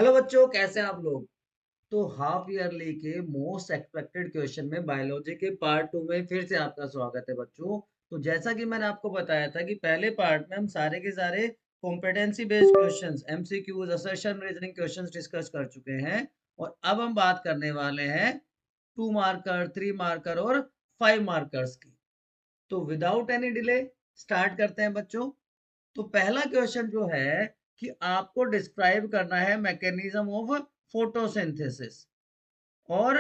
Hello बच्चों, कैसे हैं आप लोग। तो हाफ ईयरली के मोस्ट एक्सपेक्टेड क्वेश्चन में बायोलॉजी के पार्ट 2 में फिर से आपका स्वागत है बच्चों। तो जैसा कि मैंने आपको बताया था कि पहले पार्ट में हम सारे के सारे competency based questions, MCQs, assertion reasoning questions discuss कर चुके हैं। और अब हम बात करने वाले हैं 2 मार्कर, 3 मार्कर और 5 मार्कर्स की। तो विदाउट एनी डिले स्टार्ट करते हैं बच्चों। तो पहला क्वेश्चन जो है कि आपको डिस्क्राइब करना है मैकेनिज्म ऑफ फोटोसिंथेसिस और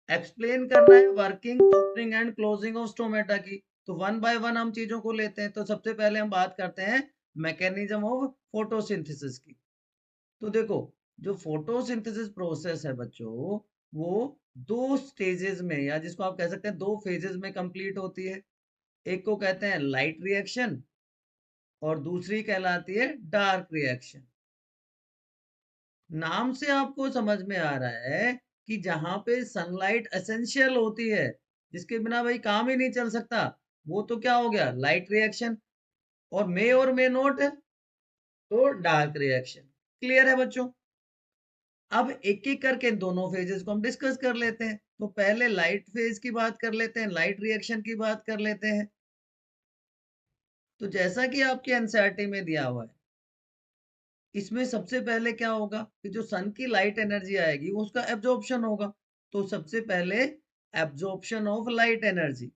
एक्सप्लेन करना है working, opening and closing of stomata की। तो वन बाय वन हम चीजों को लेते हैं। तो सबसे पहले हम बात करते हैं मैकेनिज्म ऑफ फोटोसिंथेसिस की। तो देखो, जो फोटोसिंथेसिस प्रोसेस है बच्चों, वो दो स्टेजेस में, या जिसको आप कह सकते हैं दो फेजेस में कंप्लीट होती है। एक को कहते हैं लाइट रिएक्शन और दूसरी कहलाती है डार्क रिएक्शन। नाम से आपको समझ में आ रहा है कि जहां पे सनलाइट एसेंशियल होती है, जिसके बिना भाई काम ही नहीं चल सकता, वो तो क्या हो गया, लाइट रिएक्शन। और मे नोट तो डार्क रिएक्शन। क्लियर है बच्चों। अब एक एक करके दोनों फेजेस को हम डिस्कस कर लेते हैं। तो पहले लाइट फेज की बात कर लेते हैं, लाइट रिएक्शन की बात कर लेते हैं। तो जैसा कि आपके एनसीईआरटी में दिया हुआ है, इसमें सबसे पहले क्या होगा कि जो सन की लाइट एनर्जी आएगी उसका एब्जॉर्प्शन होगा। तो सबसे पहले absorption of light energy,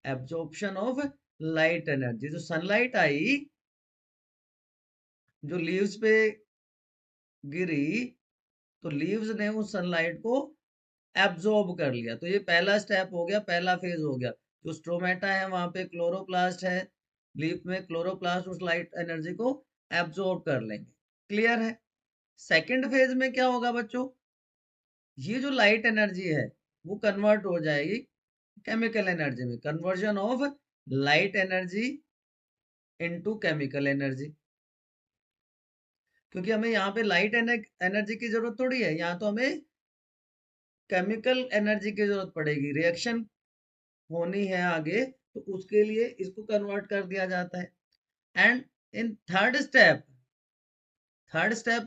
absorption of light energy, जो सनलाइट आई, जो लीव्स पे गिरी, तो लीव्स ने उस सनलाइट को एब्जॉर्ब कर लिया। तो ये पहला स्टेप हो गया, पहला फेज हो गया। जो स्ट्रोमेटा है वहां पे क्लोरोप्लास्ट है, लीफ में क्लोरोप्लास्ट उस लाइट एनर्जी को एब्जॉर्ब कर लेंगे। क्लियर है। सेकंड फेज में क्या होगा बच्चों, ये जो लाइट एनर्जी है वो कन्वर्ट हो जाएगी केमिकल एनर्जी में। Conversion of light energy into chemical energy. क्योंकि हमें यहाँ पे लाइट एनर्जी की जरूरत थोड़ी है, यहाँ तो हमें केमिकल एनर्जी की जरूरत पड़ेगी। रिएक्शन होनी है आगे, तो उसके लिए इसको कन्वर्ट कर दिया जाता है। एंड इन थर्ड स्टेप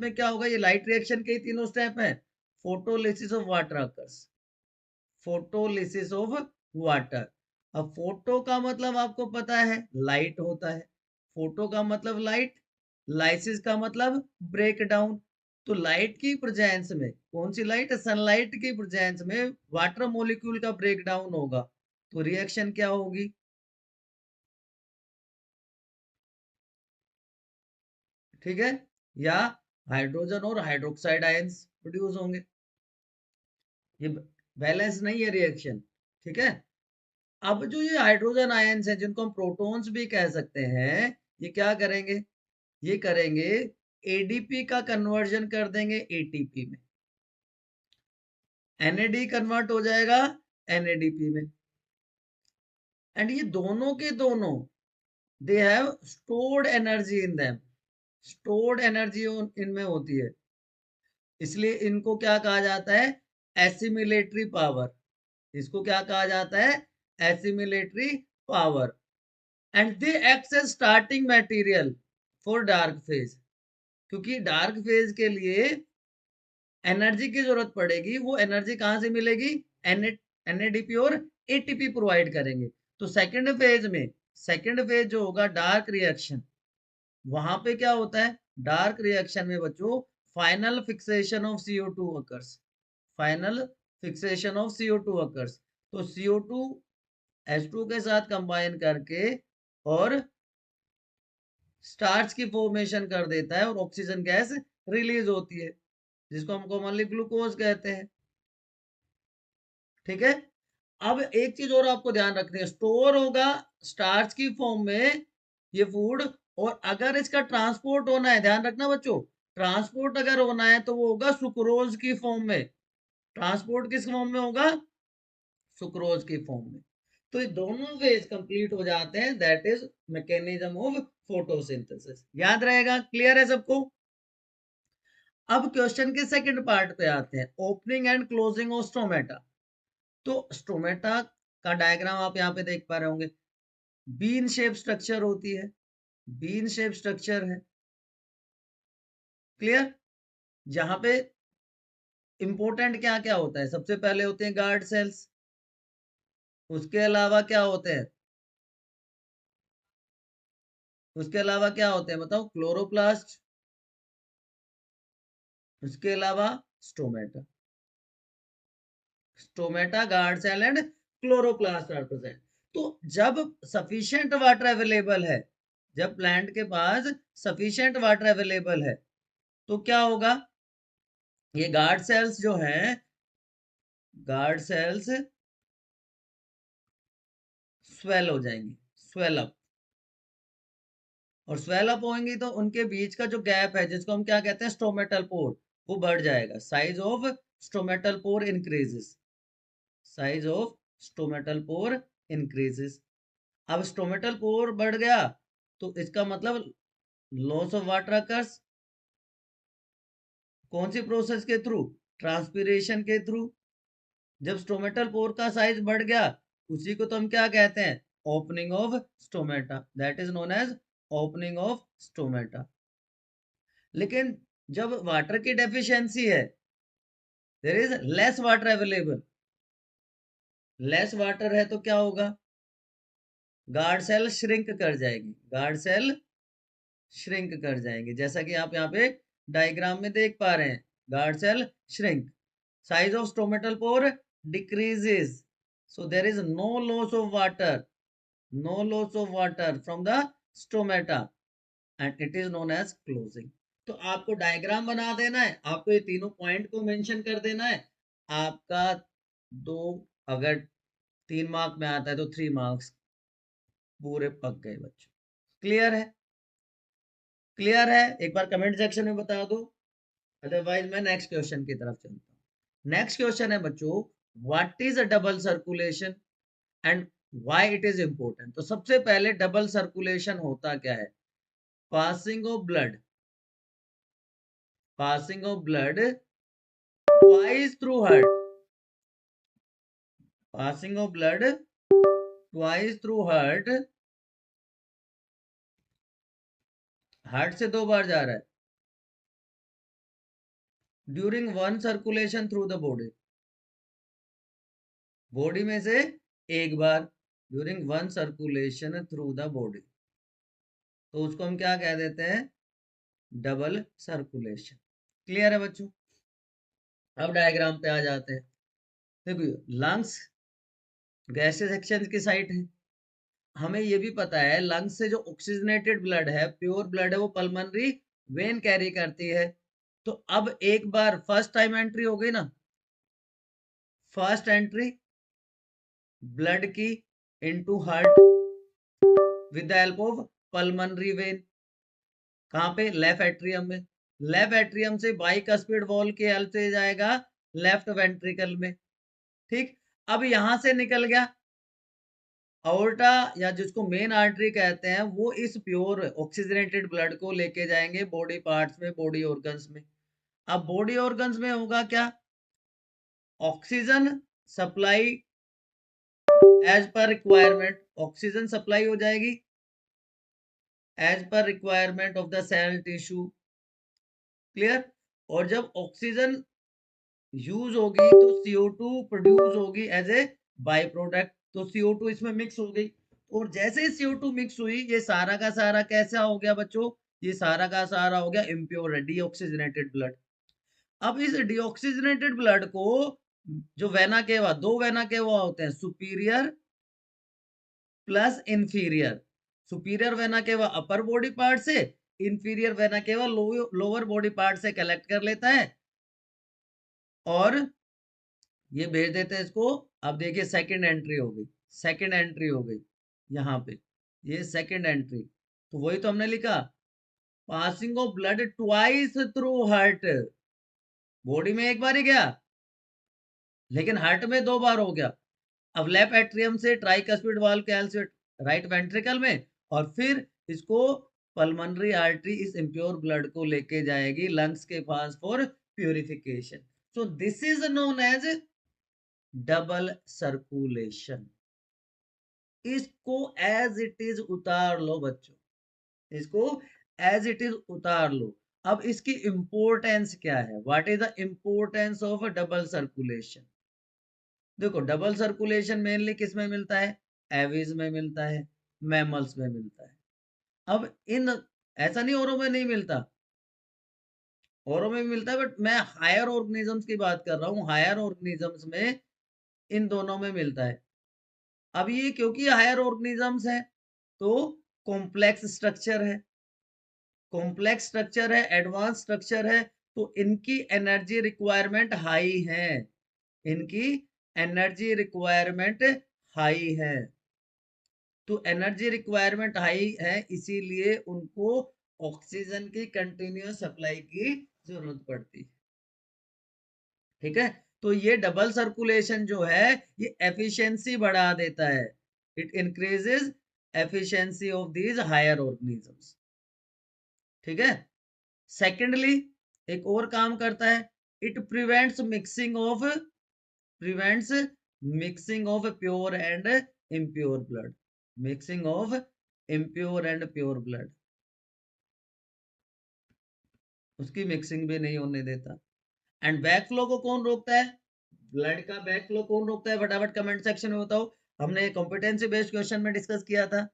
में क्या होगा, ये लाइट रिएक्शन के ही तीनों स्टेप है। Photolysis of water occurs, photolysis of water. अब फोटो का मतलब आपको पता है लाइट होता है। फोटो का मतलब लाइट, लाइसिस का मतलब ब्रेक डाउन। तो लाइट की प्रेजेंस में, कौन सी लाइट, सनलाइट की प्रेजेंस में वाटर मॉलिक्यूल का ब्रेक डाउन होगा। तो रिएक्शन क्या होगी, ठीक है, या हाइड्रोजन और हाइड्रोक्साइड आयंस प्रोड्यूस होंगे। ये बैलेंस नहीं है रिएक्शन, ठीक है। अब जो ये हाइड्रोजन आयंस हैं, जिनको हम प्रोटॉन्स भी कह सकते हैं, ये क्या करेंगे, ये करेंगे एडीपी का कन्वर्जन कर देंगे एटीपी में। एनएडी कन्वर्ट हो जाएगा एनएडीपी में। एंड ये दोनों के दोनों, they have stored energy in them, stored energy इनमें होती है। इसलिए इनको क्या कहा जाता है, एसिमिलेटरी पावर। इसको क्या कहा जाता है, assimilatory power. And they act as starting material for dark phase. क्योंकि डार्क फेज के लिए एनर्जी की जरूरत पड़ेगी, वो एनर्जी कहां से मिलेगी, एनएडीपी और एटीपी प्रोवाइड करेंगे। तो सेकेंड फेज जो होगा डार्क रिएक्शन, वहां पे क्या होता है, डार्क रिएक्शन में बच्चों final fixation of CO2 occurs, final fixation of CO2 occurs. तो CO2 H2 के साथ कंबाइन करके और स्टार्च की फॉर्मेशन कर देता है और ऑक्सीजन गैस रिलीज होती है, जिसको हम कॉमनली ग्लूकोज कहते हैं, ठीक है। अब एक चीज और आपको ध्यान रखनी है, स्टोर होगा स्टार्च की फॉर्म में ये फूड, और अगर इसका ट्रांसपोर्ट होना है, ध्यान रखना बच्चों, ट्रांसपोर्ट अगर होना है तो वो होगा सुक्रोज की फॉर्म में। ट्रांसपोर्ट किस फॉर्म में होगा, सुक्रोज की फॉर्म में। तो ये दोनों फेज कंप्लीट हो जाते हैं, that is mechanism of photosynthesis. याद रहेगा, क्लियर है सबको। अब क्वेश्चन के सेकंड पार्ट पे आते हैं, opening and closing of stomata. तो स्टोमेटा का डायग्राम आप यहाँ पे देख पा रहे होंगे। बीन शेप स्ट्रक्चर होती है, बीन शेप स्ट्रक्चर है, क्लियर। जहां पे इंपॉर्टेंट क्या क्या होता है, सबसे पहले होते हैं गार्ड सेल्स, उसके अलावा क्या होते हैं, उसके अलावा क्या होते हैं बताओ, क्लोरोप्लास्ट, उसके अलावा stomata, stomata, guard cell and chloroplast are present. तो जब सफिशिएंट वाटर अवेलेबल है, जब प्लांट के पास सफिशिएंट वाटर अवेलेबल है, तो क्या होगा, ये गार्ड सेल्स जो हैं, गार्ड सेल्स स्वेल हो जाएंगी, स्वेल अप, और स्वेल अप होंगी तो उनके बीच का जो गैप है, जिसको हम क्या कहते हैं, स्टोमेटल पोर, वो बढ़ जाएगा, size of stomatal pour increases, size of stomatal pour increases. अब स्टोमेटल पोर बढ़ गया तो इसका मतलब लॉस ऑफ वाटर अकर्स, कौन सी प्रोसेस के थ्रू, ट्रांसपीरेशन के थ्रू। जब स्टोमेटल पोर का साइज बढ़ गया, उसी को तो हम क्या कहते हैं, opening of stomata, that is known as opening of stomata. लेकिन जब वाटर की डेफिशिएंसी है, there is less water available, less water है तो क्या होगा, गार्ड सेल श्रिंक कर जाएगी, गार्ड सेल श्रिंक कर जाएंगे, जैसा कि आप यहाँ पे डायग्राम में देख पा रहे हैं, guard cell shrink, size of stomatal pore decreases, so there is no loss of water, no loss of water from the stomata, and it is known as closing। तो आपको डायग्राम बना देना है, आपको ये तीनों पॉइंट को मेंशन कर देना है, आपका दो, अगर 3 मार्क में आता है तो 3 मार्क्स पूरे पक गए बच्चों। क्लियर है, क्लियर है, एक बार कमेंट सेक्शन में बता दो, अदरवाइज मैं नेक्स्ट क्वेश्चन की तरफ चलता हूँ। नेक्स्ट क्वेश्चन है बच्चों, what is a double circulation and why it is important. तो सबसे पहले डबल सर्कुलेशन होता क्या है, passing of blood, passing of blood twice through heart, passing of blood twice through heart, heart से 2 बार जा रहा है, during one circulation through the body, body में से एक बार, during one circulation through the body, तो उसको हम क्या कह देते हैं, डबल सर्कुलेशन। क्लियर है बच्चों, अब डायग्राम पे आ जाते हैं। देखिए लंग्स गैसेस एक्सचेंज की साइट है, हमें ये भी पता है लंग्स से जो ऑक्सीजनेटेड ब्लड है, प्योर ब्लड है, वो पल्मोनरी वेन कैरी करती है। तो अब एक बार फर्स्ट टाइम एंट्री हो गई ना, फर्स्ट एंट्री ब्लड की into heart with the help of pulmonary vein, कहाँ पे, लेफ्ट एट्रियम में, लेफ्ट एट्रियम से बाइकस्पिड वॉल के हेल्प से जाएगा लेफ्ट वेंट्रिकल में। ठीक, अब यहां से निकल गया अओर्टा, या जिसको मेन आर्टरी कहते हैं, वो इस प्योर ऑक्सीजनेटेड ब्लड को लेके जाएंगे बॉडी पार्ट्स में, बॉडी ऑर्गन्स में। अब बॉडी ऑर्गन्स में होगा क्या, oxygen supply as per requirement, oxygen supply हो जाएगी as per requirement of the cell tissue. Clear, और जब ऑक्सीजन यूज होगी तो CO2 प्रोड्यूस होगी एज ए बाय प्रोडक्ट, तो CO2 इसमें मिक्स हो गई, और जैसे ही CO2 मिक्स हुई, ये सारा का सारा कैसा हो गया बच्चों, ये सारा का सारा हो गया इम्प्योर डीऑक्सीजनेटेड ब्लड। अब इस डीऑक्सीजनेटेड ब्लड को, जो वेना केवा, 2 वेना केवा होते हैं, superior plus inferior, superior vena cava upper body part से, inferior vena cava lower body part से कलेक्ट कर लेता है, और ये भेज देते हैं इसको। अब देखिए सेकंड एंट्री हो गई, सेकंड एंट्री हो गई यहाँ पे, ये सेकंड एंट्री, तो वही तो हमने लिखा, passing of blood twice through heart, body में एक बार ही गया, लेकिन हार्ट में 2 बार हो गया। अब लेफ्ट एट्रियम से ट्राइकस्पिड वाल्व के से राइट वेंट्रिकल में, और फिर इसको पल्मोनरी आर्टरी इस इम्प्योर ब्लड को लेके जाएगी लंग्स के पास for purification. So this is known as double circulation. इसको एज इट इज उतार लो बच्चों, इसको एज इट इज उतार लो। अब इसकी इंपोर्टेंस क्या है, what is the importance of double circulation? देखो डबल सर्कुलेशन मेनली किस में मिलता है, एविज में मिलता है, मैमल्स में मिलता है। अब इन ऐसा नहीं औरों में नहीं मिलता, औरों में भी मिलता है, बट मैं हायर ऑर्गेनिजम्स की बात कर रहा हूँ, हायर ऑर्गेनिजम्स में इन दोनों में मिलता है। अब ये क्योंकि हायर ऑर्गेनिजम्स है तो कॉम्प्लेक्स स्ट्रक्चर है, कॉम्प्लेक्स स्ट्रक्चर है, एडवांस स्ट्रक्चर है, तो इनकी एनर्जी रिक्वायरमेंट हाई है, इनकी एनर्जी रिक्वायरमेंट हाई है। तो एनर्जी रिक्वायरमेंट हाई है, इसीलिए उनको ऑक्सीजन की कंटिन्यूअस सप्लाई की जरूरत पड़ती है। ठीक है, तो ये डबल सर्कुलेशन जो है ये एफिशिएंसी बढ़ा देता है, it increases efficiency of these higher organisms. ठीक है, सेकेंडली एक और काम करता है, it prevents mixing of pure and impure blood, mixing of impure and pure blood, उसकी मिक्सिंग भी नहीं होने देता। एंड बैक फ्लो को कौन रोकता है, ब्लड का बैक फ्लो कौन रोकता है, फटाफट कमेंट सेक्शन में बताओ, हमने कॉम्पिटेंसी बेस्ड क्वेश्चन में डिस्कस किया था,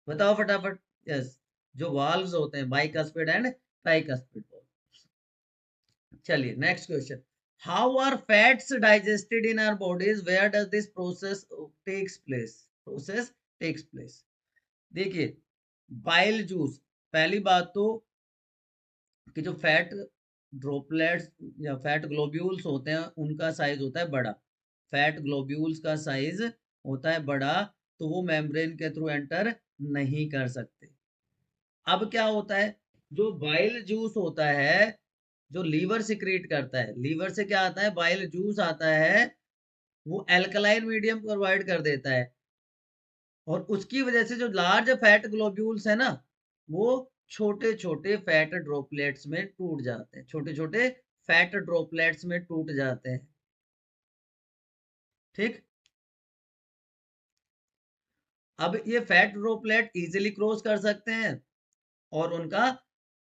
बताओ फटाफट। यस, जो वाल्व्स होते हैं बाइकस्पिड एंड ट्राइकस्पिड। चलिए next question, how are fats digested in our bodies, where does this process takes place? देखिए बाइल जूस, पहली बात तो कि जो फैट ड्रॉपलेट्स या फैट ग्लोब्यूल्स होते हैं उनका साइज होता है बड़ा, फैट ग्लोब्यूल्स का साइज होता है बड़ा, तो वो मेम्ब्रेन के थ्रू एंटर नहीं कर सकते। अब क्या होता है, जो बाइल जूस होता है, जो लीवर सिक्रीट करता है, लीवर से क्या आता है, बाइल जूस आता है, वो एल्कलाइन मीडियम प्रोवाइड कर देता है, और उसकी वजह से जो लार्ज फैट ग्लोब्यूल्स है ना, वो छोटे छोटे फैट ड्रॉपलेट्स में टूट जाते हैं, छोटे छोटे फैट ड्रॉपलेट्स में टूट जाते हैं। ठीक, अब ये फैट ड्रॉपलेट इजीली क्रॉस कर सकते हैं और उनका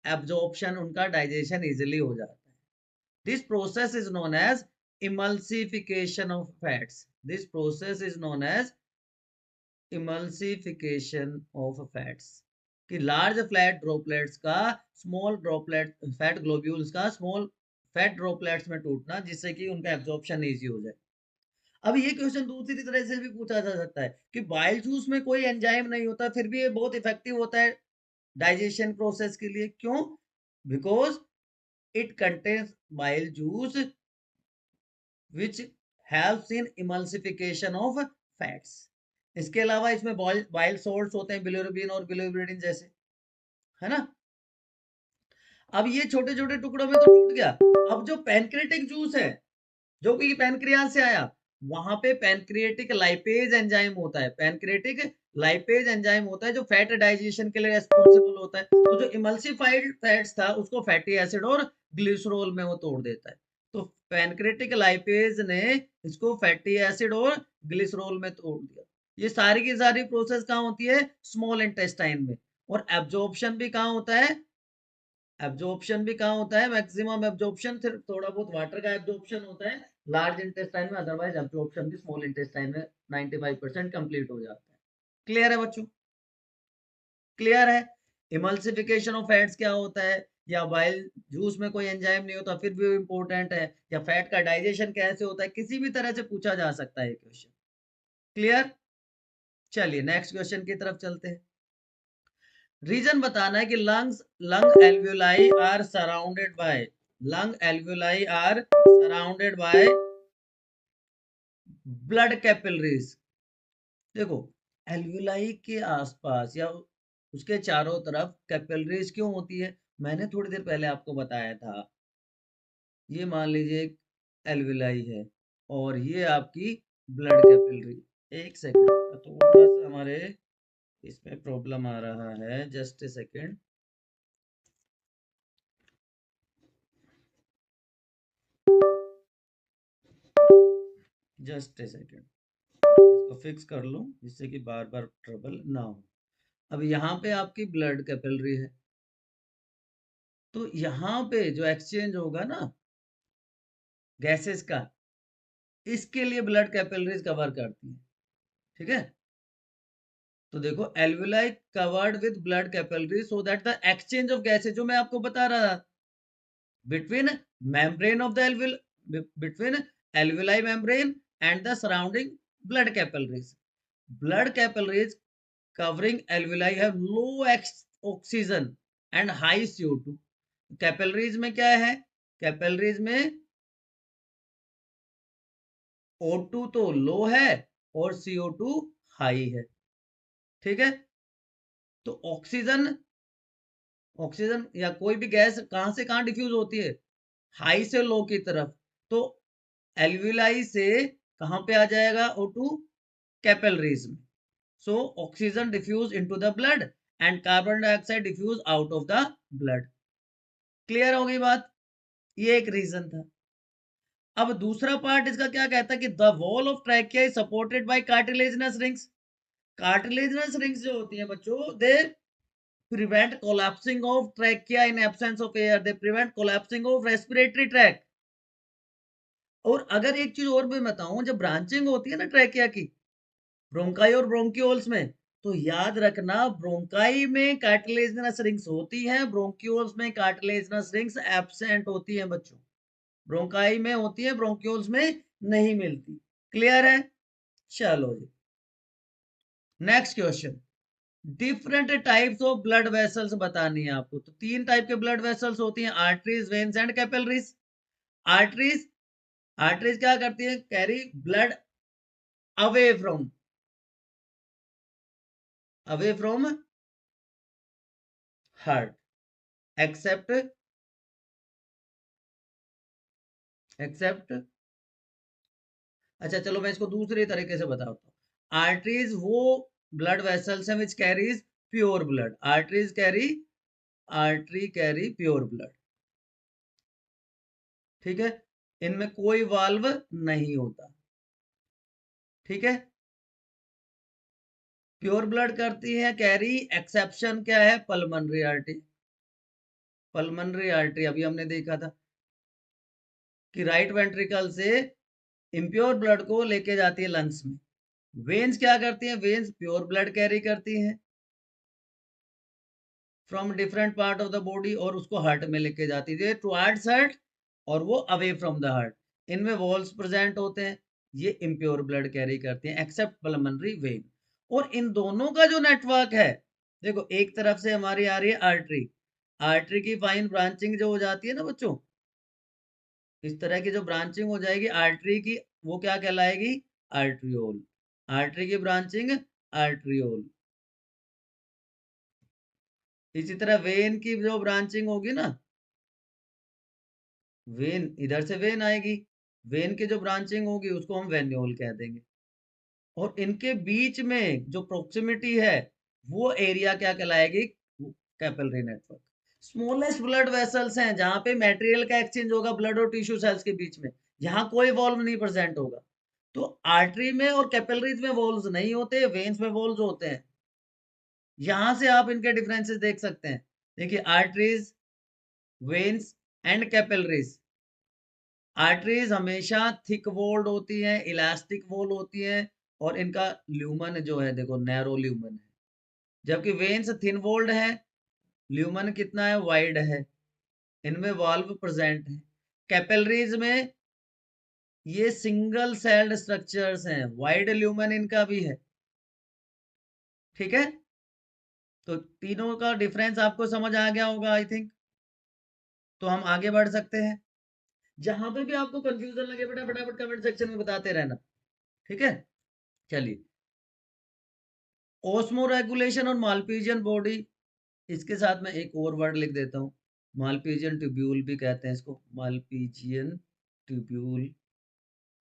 एब्जॉर्प्शन, उनका डाइजेशन इजीली हो जाता है। This process is known as emulsification of fats, this process is known as emulsification of fats, कि लार्ज फ्लैट ड्रॉपलेट्स का स्मॉल ड्रॉपलेट फैट ग्लोब्यूल्स का स्मॉल फैट ड्रॉपलेट्स में टूटना, जिससे कि उनका एब्जॉर्प्शन इजी हो जाए। अब ये क्वेश्चन दूसरी तरह से भी पूछा जा सकता है कि बाइल जूस में कोई एंजाइम नहीं होता फिर भी ये बहुत इफेक्टिव होता है डाइजेशन प्रोसेस के लिए, क्यों? Because it contains bile juice which helps in emulsification of fats. इसके अलावा इसमें बाइल सॉल्ट्स होते हैं, बिलिरुबिन और बिलिरुबिन जैसे, है ना। अब ये छोटे छोटे टुकड़ों में तो टूट गया, अब जो पैनक्रेटिक जूस है जो कि पैनक्रियाज से आया, वहां पे पैनक्रिएटिक लाइपेज एंजाइम होता है, पैनक्रिएटिक लाइपेज एंजाइम होता है जो फैट डाइजेशन के लिए रेस्पॉन्सिबल होता है, तो जो इमल्सिफाइड फैट्स था उसको फैटी एसिड और ग्लिसरॉल में वो तोड़ देता है, तो पैनक्रिएटिक लाइपेज ने इसको फैटी एसिड और ग्लिसरॉल में तोड़ दिया। ये सारी की सारी प्रोसेस कहाँ होती है, स्मॉल इंटेस्टाइन में, और एब्जॉर्प्शन भी कहाँ होता है, एब्जॉर्प्शन भी कहाँ होता है, मैक्सिमम एब्जॉर्प्शन सिर्फ थोड़ा बहुत वाटर का एब्जॉर्प्शन होता है लार्ज इंटेस्टाइन में, अदरवाइज एब्जॉर्प्शन भी स्मॉल इंटेस्टाइन में 95% कंप्लीट हो जाता है। क्लियर है बच्चों, क्लियर है। इमल्सिफिकेशन ऑफ फैट्स क्या होता है, या बाइल जूस में कोई एंजाइम नहीं होता फिर भी इंपॉर्टेंट है, या फैट का डाइजेशन कैसे होता है, किसी भी तरह से पूछा जा सकता है क्वेश्चन। क्लियर, चलिए नेक्स्ट क्वेश्चन की तरफ चलते हैं। रीजन बताना है कि lung alveoli are surrounded by, lung alveoli are surrounded by blood capillaries. देखो एल्वियोलाई के आसपास या उसके चारों तरफ कैपिलरीज क्यों होती है, मैंने थोड़ी देर पहले आपको बताया था। ये मान लीजिए एक एल्वियोलाई है और ये आपकी ब्लड कैपिलरी, एक सेकंड, थोड़ा सा हमारे इसमें प्रॉब्लम आ रहा है, just a second, just a second, इसको फिक्स कर लो जिससे कि बार बार ट्रबल ना हो। अब यहाँ पे आपकी ब्लड कैपिलरी है, तो यहाँ पे जो एक्सचेंज होगा ना गैसेस का, इसके लिए ब्लड कैपिलरीज कवर करती है। ठीक है, तो देखो alveoli covered with blood capillaries so that the exchange of gases, जो मैं आपको बता रहा था, between membrane of the between alveoli membrane and the surrounding blood capillaries. Blood capillaries covering alveoli have low oxygen and high CO2. Capillaries में क्या है, capillaries में O2 तो लो है और CO2 हाई है। ठीक है, तो ऑक्सीजन ऑक्सीजन या कोई भी गैस कहां से कहां डिफ्यूज होती है, हाई से लो की तरफ। तो एल्विलाई से कहां पे आ जाएगा O2, कैपिलरीज में। So oxygen diffuse into the blood and carbon dioxide diffuse out of the blood. Clear हो गई बात, ये एक रीजन था। अब दूसरा पार्ट इसका क्या कहता है कि the wall of trachea is supported by cartilaginous rings. Cartilaginous rings जो होती हैं बच्चों, दे prevent collapsing of trachea in absence of air, they prevent collapsing of respiratory tract। और अगर एक चीज और भी बताऊं, जब ब्रांचिंग होती है ना ट्रैकिया की, ब्रोंकाई और ब्रोंक्यूल्स में, तो याद रखना ब्रोंकाई में कार्टिलेजिनस रिंग्स होती हैं, ब्रोंक्यूल्स में कार्टिलेजिनस रिंग्स एब्सेंट होती हैं बच्चों। ब्रोंकाई में होती है, ब्रोंक्यूल्स में नहीं मिलती। क्लियर है, चलो जी next question. Different types of blood vessels बतानी है आपको। तो तीन टाइप के ब्लड वेसल्स होती हैं, arteries, veins and capillaries. Arteries, arteries क्या करती है, carry blood away from heart, except except अच्छा चलो मैं इसको दूसरे तरीके से बताता हूँ। आर्टरीज वो ब्लड वेसल्स हैं which carries pure blood. Artery carry pure blood. ठीक है, इनमें कोई वाल्व नहीं होता। ठीक है, प्योर ब्लड करती है कैरी, एक्सेप्शन क्या है, पल्मनरी आर्टरी। पल्मनरी आर्टरी अभी हमने देखा था कि राइट वेंट्रिकल से इम्प्योर ब्लड को लेके जाती है लंग्स में। वेन्स क्या करती हैं, वेन्स प्योर ब्लड कैरी करती हैं from different part of the body और उसको हार्ट में लेके जाती है टुवर्ड्स हार्ट और वो अवे फ्रॉम द हार्ट। इनमें वॉल्स प्रेजेंट होते हैं, ये इम्प्योर ब्लड कैरी करती हैं एक्सेप्ट पल्मनरी वेन। और इन दोनों का जो नेटवर्क है, देखो एक तरफ से हमारी आ रही है आर्टरी, आर्टरी की फाइन ब्रांचिंग जो हो जाती है ना बच्चों, इस तरह की जो ब्रांचिंग हो जाएगी आर्टरी की, वो क्या कहलाएगी, आर्ट्रियोल। आर्टरी की ब्रांचिंग आर्ट्रियोल। इसी तरह वेन की जो ब्रांचिंग होगी ना, वेन इधर से वेन आएगी, वेन की जो ब्रांचिंग होगी उसको हम वेन्यूल कह देंगे। और इनके बीच में जो प्रोक्सिमिटी है वो एरिया क्या कहलाएगी, capillary network. Smallest blood vessels हैं जहां पे मटेरियल का एक्सचेंज होगा ब्लड और टिश्यू सेल्स के बीच में, यहाँ कोई वॉल्व नहीं प्रेजेंट होगा। तो आर्टरी में और कैपिलरीज में वॉल्व्स नहीं होते, वेन्स में वॉल्व्स होते हैं। यहां से आप इनके डिफरेंसेस देख सकते हैं। देखिए arteries, veins and capillaries. Arteries हमेशा थिक वॉल्ड होती हैं, इलास्टिक वॉल होती हैं, और इनका ल्यूमन जो है देखो नैरो ल्यूमन है। जबकि वेन्स थिन वॉल्ड है, ल्यूमन कितना है, वाइड है, इनमें वाल्व प्रेजेंट है। कैपिलरीज में ये सिंगल सेल्ड स्ट्रक्चर्स हैं, वाइड ल्यूमन इनका भी है। ठीक है, तो तीनों का डिफरेंस आपको समझ आ गया होगा आई थिंक। तो हम आगे बढ़ सकते हैं। जहां पे भी आपको कंफ्यूजन लगे बेटा फटाफट कमेंट सेक्शन में बताते रहना। ठीक है, चलिए ओस्मो रेगुलेशन और मालपीजियन बॉडी, इसके साथ में एक और वर्ड लिख देता हूँ, मालपीजियन ट्यूब्यूल भी कहते हैं इसको, मालपीजियन ट्यूब्यूल।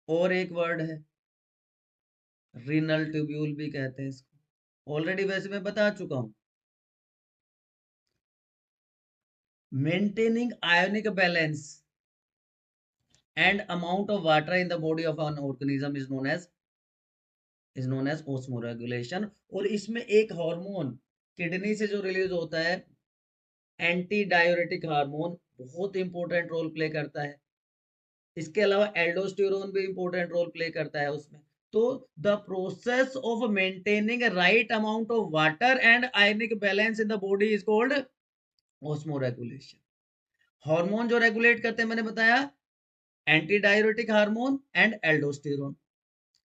और एक वर्ड है रीनल ट्यूब्यूल भी कहते हैं इसको, ऑलरेडी वैसे मैं बता चुका हूँ। Maintaining ionic balance and amount of water in the body of an organism is known as osmoregulation. और इसमें एक हार्मोन किडनी से जो रिलीज होता है, एंटी डायूरेटिक हार्मोन बहुत इंपॉर्टेंट रोल प्ले करता है। इसके अलावा एल्डोस्टेरोन भी इंपॉर्टेंट रोल प्ले करता है उसमें। तो the process of maintaining right amount of water and ionic balance in the body is called osmoregulation. Hormone जो रेगुलेट करते हैं मैंने बताया anti diuretic hormone and aldosterone.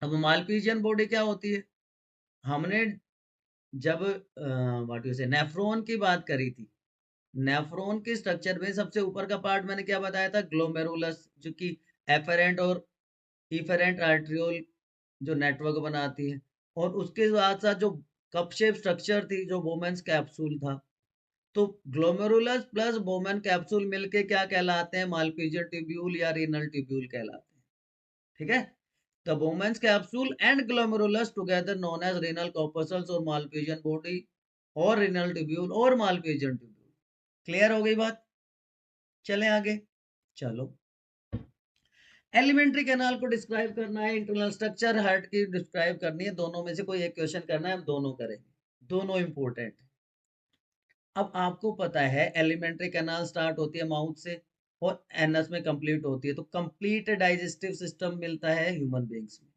अब मालपीजियन बॉडी क्या होती है? हमने जब व्हाट यू से नेफ्रॉन की बात करी थी, नेफ्रॉन के स्ट्रक्चर में सबसे ऊपर का पार्ट मैंने क्या बताया था? ग्लोमेरुलस, जो कि एफेरेंट और इफेरेंट आर्ट्रियोल जो नेटवर्क बनाती है। और उसके साथ साथ जो कप शेप स्ट्रक्चर थी जो बोमेंस कैप्सूल था। तो ग्लोमेरुलस प्लस बोमेन कैप्सूल मिलके क्या कहलाते हैं? मालपीजियन ट्यूब्यूल या रीनल ट्यूब्यूल कहलाते हैं। ठीक है, the Bowman's capsule and glomerulus together known as renal corpuscles और मालपीजियन बॉडी और रीनल ट्यूब्यूल और मालपीजियन ट्यूब्यूल। क्लियर हो गई बात? चलें आगे। चलो, एलिमेंट्री कैनाल को डिस्क्राइब करना है, इंटरनल स्ट्रक्चर हार्ट की डिस्क्राइब करनी है, दोनों में से कोई एक क्वेश्चन करना है, हम दोनों करेंगे, दोनों इंपॉर्टेंट। अब आपको पता है एलिमेंट्री कैनाल स्टार्ट होती है माउथ से और एनस में कंप्लीट होती है। तो कंप्लीट डाइजेस्टिव सिस्टम मिलता है ह्यूमन बींग्स में।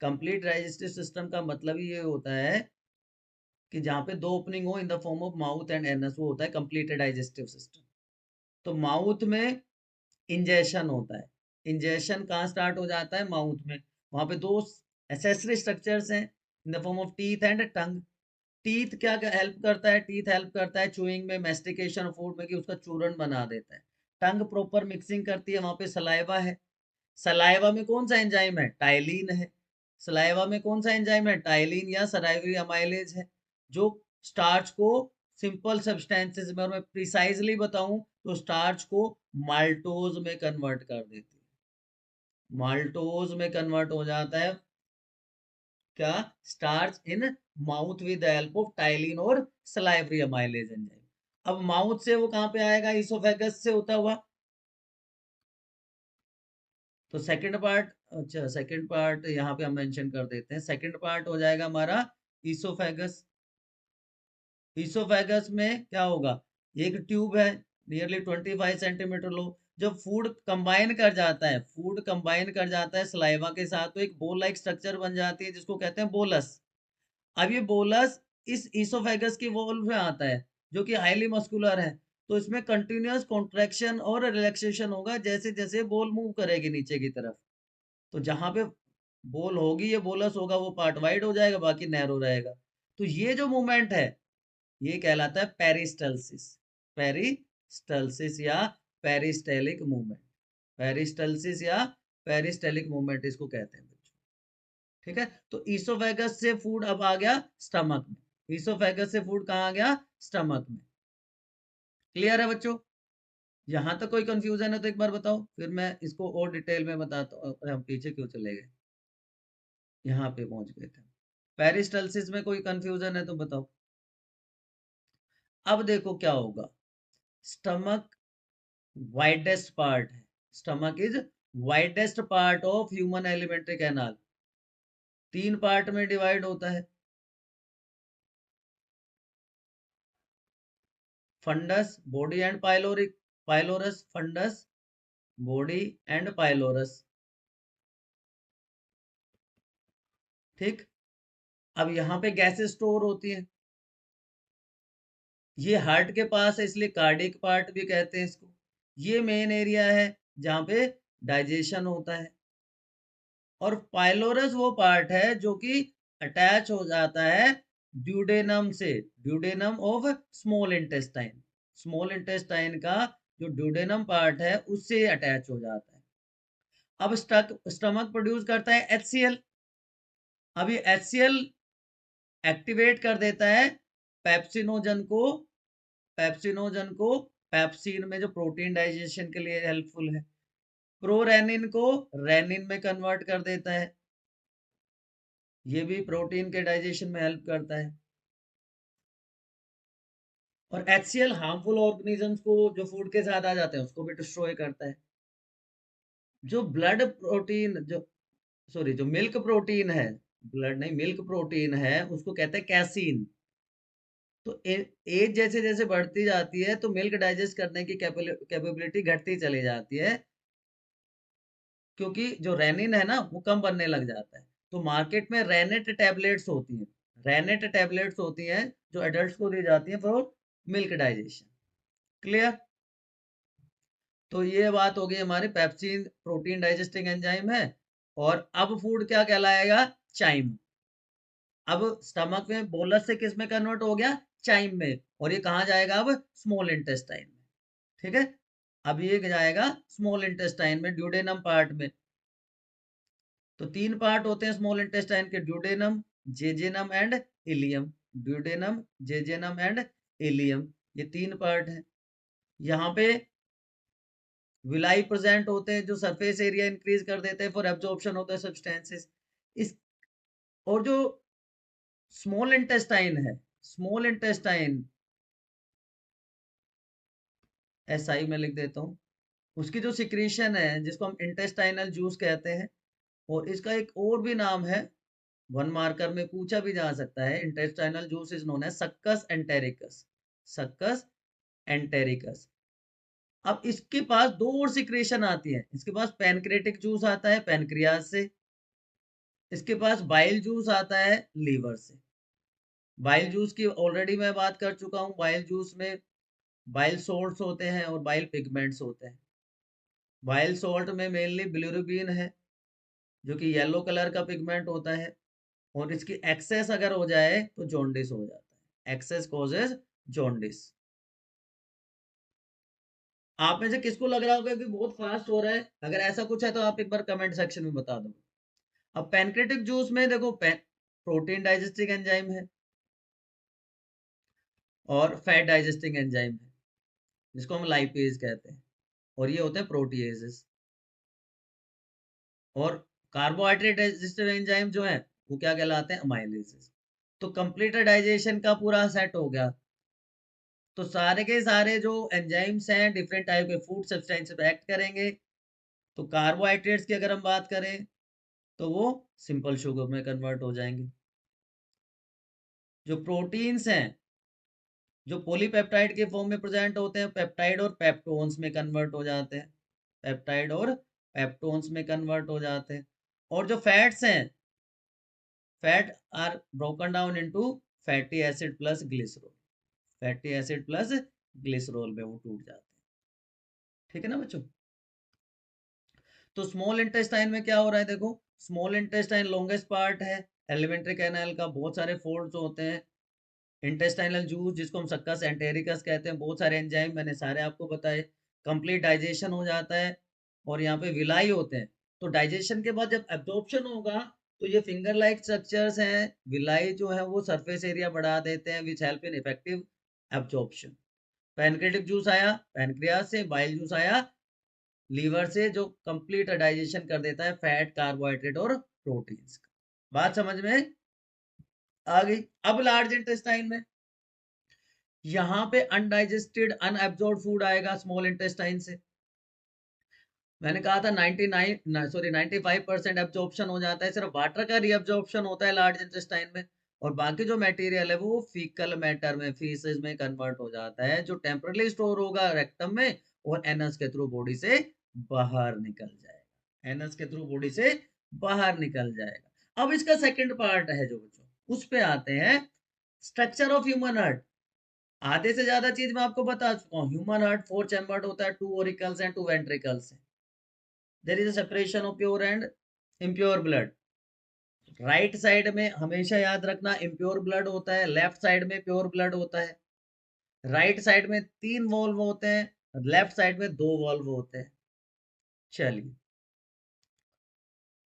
कंप्लीट डाइजेस्टिव सिस्टम का मतलब ये होता है कि जहाँ पे दो ओपनिंग हो in the form of mouth and anus, वो होता है कंप्लीट डाइजेस्टिव सिस्टम। तो माउथ में इंजेशन होता है। इंजेशन कहाँ स्टार्ट हो जाता है? माउथ में। वहां पे दो एसेसरी स्ट्रक्चर्स हैं in the form of teeth and tongue. Teeth क्या हेल्प करता है? टीथ हेल्प करता है चूइंग में, मेस्टिकेशन फूड में, कि उसका चूर्ण बना देता है। टंग प्रॉपर मिक्सिंग करती है, वहां पे सलाइवा है। सलाइवा में कौन सा एंजाइम है? टाइलिन है। सलाइवा में कौन सा एंजाइम है? टाइलिन या सलाइवरी अमाइलेज है, जो स्टार्च को सिंपल सब्सटेंसेस में, और मैं प्रिसाइजली बताऊं तो स्टार्च को माल्टोज में कन्वर्ट कर देती है। माल्टोज में कन्वर्ट हो जाता है क्या? Starch in mouth with the help of ptyalin और सलाइवरी अमाइलेज एंजाइम। अब माउथ से वो कहां पे आएगा? इसोफेगस से होता हुआ। तो सेकंड पार्ट, अच्छा सेकंड पार्ट यहाँ पे हम मेंशन कर देते हैं। सेकंड पार्ट हो जाएगा हमारा ईसोफेगस। ईसोफेगस में क्या होगा? एक ट्यूब है नियरली 25 सेंटीमीटर लो। जब फूड कंबाइन कर जाता है, फूड कंबाइन कर जाता है सलाइवा के साथ, तो एक बोल लाइक स्ट्रक्चर बन जाती है जिसको कहते हैं बोलस। अब ये बोलस इस ईसोफेगस की वॉल में आता है जो कि हाईली मस्कुलर है। तो इसमें कंटिन्यूअस कॉन्ट्रैक्शन और रिलैक्सेशन होगा जैसे जैसे बोल मूव करेगी नीचे की तरफ। तो जहां पे बोल होगी, ये बोलस होगा, वो पार्ट वाइड हो जाएगा, बाकी नैरो रहेगा। तो ये जो मूवमेंट है ये कहलाता है पेरिस्टल्सिस। पेरिस्टल्सिस या पेरिस्टेलिक मूवमेंट। पेरिस्टल्सिस या पेरिस्टेलिक मूवमेंट इसको कहते हैं बच्चों। ठीक है, तो ईसोफेगस से फूड अब आ गया स्टमक में। ईसोफेगस से फूड कहाँ आ गया? स्टमक में। क्लियर है बच्चों? यहां तक कोई कंफ्यूजन है तो एक बार बताओ, फिर मैं इसको और डिटेल में बताता हूँ। अरे हम पीछे क्यों चले गए? यहाँ पे पहुंच गए थे। पेरिस्टल्सिस में कोई कंफ्यूजन है तो बताओ। अब देखो क्या होगा। स्टमक वाइडेस्ट पार्ट है। Stomach is widest part of human alimentary canal. तीन पार्ट में डिवाइड होता है। Fundus, body and pyloric, pylorus, fundus, body and pylorus. ठीक, अब यहाँ पे गैसेस स्टोर होती है। ये हार्ट के पास है इसलिए कार्डिक पार्ट भी कहते हैं इसको। ये मेन एरिया है जहाँ पे डाइजेशन होता है। और पाइलोरस वो पार्ट है जो कि अटैच हो जाता है ड्यूडेनम से, duodenum of small intestine. Small intestine का जो ड्यूडेनम पार्ट है उससे अटैच हो जाता है। अब स्टमक प्रोड्यूस करता है HCl। अब ये HCl एक्टिवेट कर देता है पेप्सिनोजन को। पेप्सिनोजन को पेप्सिन में जो प्रोटीन डाइजेशन के लिए हेल्पफुल है, प्रोरेनिन को रेनिन में कन्वर्ट कर देता है। ये भी प्रोटीन के डाइजेशन में हेल्प करता है। और HCl हार्मफुल ऑर्गेनिजम्स को जो फूड के साथ आ जाते हैं उसको भी डिस्ट्रॉय करता है। जो ब्लड प्रोटीन, जो सॉरी जो मिल्क प्रोटीन है, ब्लड नहीं मिल्क प्रोटीन है, उसको कहते हैं कैसीन। तो एज जैसे जैसे बढ़ती जाती है तो मिल्क डाइजेस्ट करने की कैपेबिलिटी घटती चली जाती है, क्योंकि जो रेनिन है ना वो कम बनने लग जाता है। तो मार्केट में रेनेट टैबलेट्स होती हैं, रेनेट टैबलेट्स होती हैं जो एडल्ट्स को दी जाती हैं फॉर मिल्क डाइजेशन। क्लियर? तो ये बात हो गई हमारी पेप्सिन प्रोटीन डाइजेस्टिंग एंजाइम है। और अब फूड क्या कहलाएगा? चाइम। अब स्टमक में बोलस से किस में कन्वर्ट हो गया? चाइम में। और ये कहाँ जाएगा अब? स्मॉल इंटेस्टाइन में। ठीक है, अब ये जाएगा स्मॉल इंटेस्टाइन में, ड्यूडेनम पार्ट में। तो तीन पार्ट होते हैं स्मॉल इंटेस्टाइन के, duodenum, jejunum and ileum. Duodenum, jejunum and ileum, ये तीन पार्ट है। यहाँ पे विलाई प्रेजेंट होते हैं जो सरफेस एरिया इंक्रीज कर देते हैं फॉर एब्जॉर्प्शन होता है सब्सटेंसेस। इस और जो स्मॉल इंटेस्टाइन है, स्मॉल इंटेस्टाइन SI में लिख देता हूँ, उसकी जो सिक्रीशन है जिसको हम इंटेस्टाइनल जूस कहते हैं, और इसका एक और भी नाम है, वन मार्कर में पूछा भी जा सकता है, intestinal juice is known as succus entericus. Succus entericus. अब इसके पास दो और सिक्रेशन आती है, इसके पास पैनक्रेटिक जूस आता है पैनक्रियाज से, इसके पास बाइल जूस आता है लीवर से। बाइल जूस की ऑलरेडी मैं बात कर चुका हूँ, बाइल जूस में बाइल सोल्ट्स होते हैं और बाइल पिगमेंट्स होते हैं। बाइल सोल्ट में मेनली बिलिरुबिन है जो कि येलो कलर का पिगमेंट होता है, और इसकी एक्सेस अगर हो जाए तो जॉन्डिस हो जाता है। Excess causes jaundice. आप में से किसको लग रहा होगा कि बहुत फास्ट हो रहा है? अगर ऐसा कुछ है तो आप एक बार कमेंट सेक्शन में बता दो। अब पैनक्रेटिक जूस में देखो, प्रोटीन डाइजेस्टिंग एंजाइम है और फैट डाइजेस्टिंग एंजाइम है जिसको हम लाइपेज कहते हैं, और ये होते हैं प्रोटीएजेस। और कार्बोहाइड्रेट डाइजेस्टिव एंजाइम जो है वो क्या कहलाते हैं? अमाइलेजेस। तो कंप्लीट डाइजेशन का पूरा सेट हो गया। तो सारे के सारे जो एंजाइम्स हैं डिफरेंट टाइप के फूड सब्सटेंस पे एक्ट करेंगे। तो कार्बोहाइड्रेट्स की अगर हम बात करें तो वो सिंपल शुगर में कन्वर्ट हो जाएंगे। जो प्रोटीन्स हैं जो पॉलीपेप्टाइड के फॉर्म में प्रेजेंट होते हैं, पेप्टाइड और पेप्टोन्स में कन्वर्ट हो जाते हैं। पेप्टाइड और पेप्टोन्स में कन्वर्ट हो जाते हैं। और जो फैट्स हैं, fat are broken down into fatty acid plus glycerol. Fatty acid plus glycerol में वो टूट जाते हैं। ठीक है ना बच्चों? तो स्मॉल इंटेस्टाइन में क्या हो रहा है? देखो, स्मॉल इंटेस्टाइन लॉन्गेस्ट पार्ट है एलिमेंट्री कैनाल का, बहुत सारे फोल्ड्स होते हैं। इंटेस्टाइनल जूस जिसको हम सक्कस एंटेरिकस कहते हैं, बहुत सारे एंजाइम मैंने सारे आपको बताए। कंप्लीट डाइजेशन हो जाता है, और यहाँ पे विलाई होते हैं। तो डाइजेशन के बाद जब एब्जॉर्प्शन होगा तो ये फिंगर लाइक स्ट्रक्चर्स हैं, विलाई जो है वो सरफेस एरिया बढ़ा देते हैं, which help in effective absorption. Pancreatic juice आया पैनक्रियाज से, बाइल जूस आया लीवर से, जो कंप्लीट डाइजेशन कर देता है फैट, कार्बोहाइड्रेट और प्रोटीन्स का। बात समझ में आ गई? अब लार्ज इंटेस्टाइन में यहाँ पे अनडाइजेस्टेड अनएब्जॉर्ब फूड आएगा स्मॉल इंटेस्टाइन से। मैंने कहा था 95% एब्जॉर्प्शन हो जाता है, सिर्फ वाटर का रीअब्जॉर्प्शन होता है लार्ज इंटेस्टाइन में। और बाकी जो मटेरियल है वो फीकल मैटर में, फीसेस में कन्वर्ट हो जाता है, जो टेम्परली स्टोर होगा रेक्टम में और एनस के थ्रू बॉडी से बाहर निकल जाएगा। एनस के थ्रू बॉडी से बाहर निकल जाएगा। अब इसका सेकंड पार्ट है जो बच्चों, उस पे आते हैं। स्ट्रक्चर ऑफ ह्यूमन हार्ट, आधे से ज्यादा चीज मैं आपको बता चुका हूँ। ह्यूमन हार्ट 4 चैम्बर्ड होता है, 2 auricles and 2 ventricles. There is a separation of pure and impure blood. Right side में हमेशा याद रखना इम्प्योर ब्लड होता है, लेफ्ट साइड में प्योर ब्लड होता है। राइट साइड में 3 वॉल्व होते हैं, लेफ्ट साइड में 2 वॉल्व होते हैं। चलिए,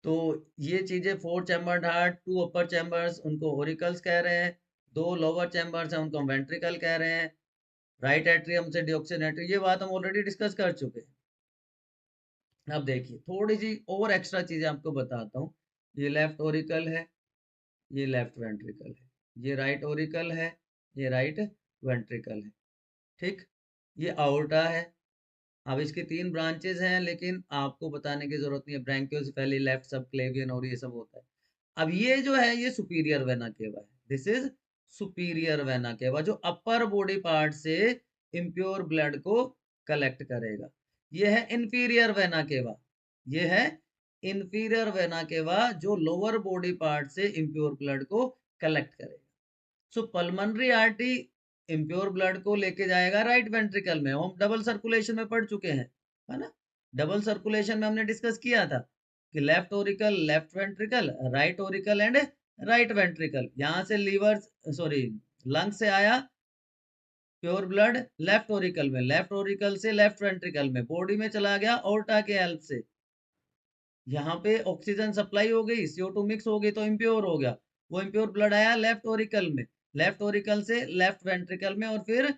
तो ये चीजें 4 चैम्बर्ड हार्ट, 2 अपर चैम्बर्स उनको ओरिकल्स कह रहे हैं, 2 लोअर चैम्बर्स हैं उनको वेंट्रिकल कह रहे हैं। राइट एट्रियम से डिऑक्सीनेट्रियम, ये बात हम ऑलरेडी डिस्कस कर चुके हैं। अब देखिए थोड़ी सी और एक्स्ट्रा चीजें आपको बताता हूँ। ये लेफ्ट ओरिकल है, ये लेफ्ट वेंट्रिकल है, ये राइट ओरिकल है, ये राइट वेंट्रिकल है। ठीक, ये आउर्टा है। अब इसकी 3 ब्रांचेस हैं, लेकिन आपको बताने की जरूरत नहीं है, ब्रैंकियोसेफेली, लेफ्ट सबक्लेवियन और ये सब होता है। अब ये जो है ये सुपीरियर वेना केवा है, दिस इज सुपीरियर वेना केवा, जो अपर बॉडी पार्ट से इम्प्योर ब्लड को कलेक्ट करेगा। ये है इंफीरियर वेना केवा, ये है इंफीरियर वेना केवा, जो लोअर बॉडी पार्ट से इम्प्योर ब्लड को कलेक्ट करेगा। सो पल्मोनरी आर्टरी इम्प्योर ब्लड को लेके जाएगा राइट वेंट्रिकल में। हम डबल सर्कुलेशन में पढ़ चुके हैं, है ना। डबल सर्कुलेशन में हमने डिस्कस किया था कि left Oracle left ventricle, right Oracle and right ventricle. यहां से लीवर सॉरी लंग से आया प्योर ब्लड लेफ्ट ओरिकल में, लेफ्ट ओरिकल से लेफ्ट वेंट्रिकल में, बॉडी में चला गया ओर्टा के हेल्प से। यहाँ पे ऑक्सीजन सप्लाई हो गई, CO2 मिक्स हो गई तो इम्प्योर हो गया। वो इम्प्योर ब्लड आया लेफ्ट ओरिकल में, लेफ्ट ओरिकल से लेफ्ट वेंट्रिकल में, और फिर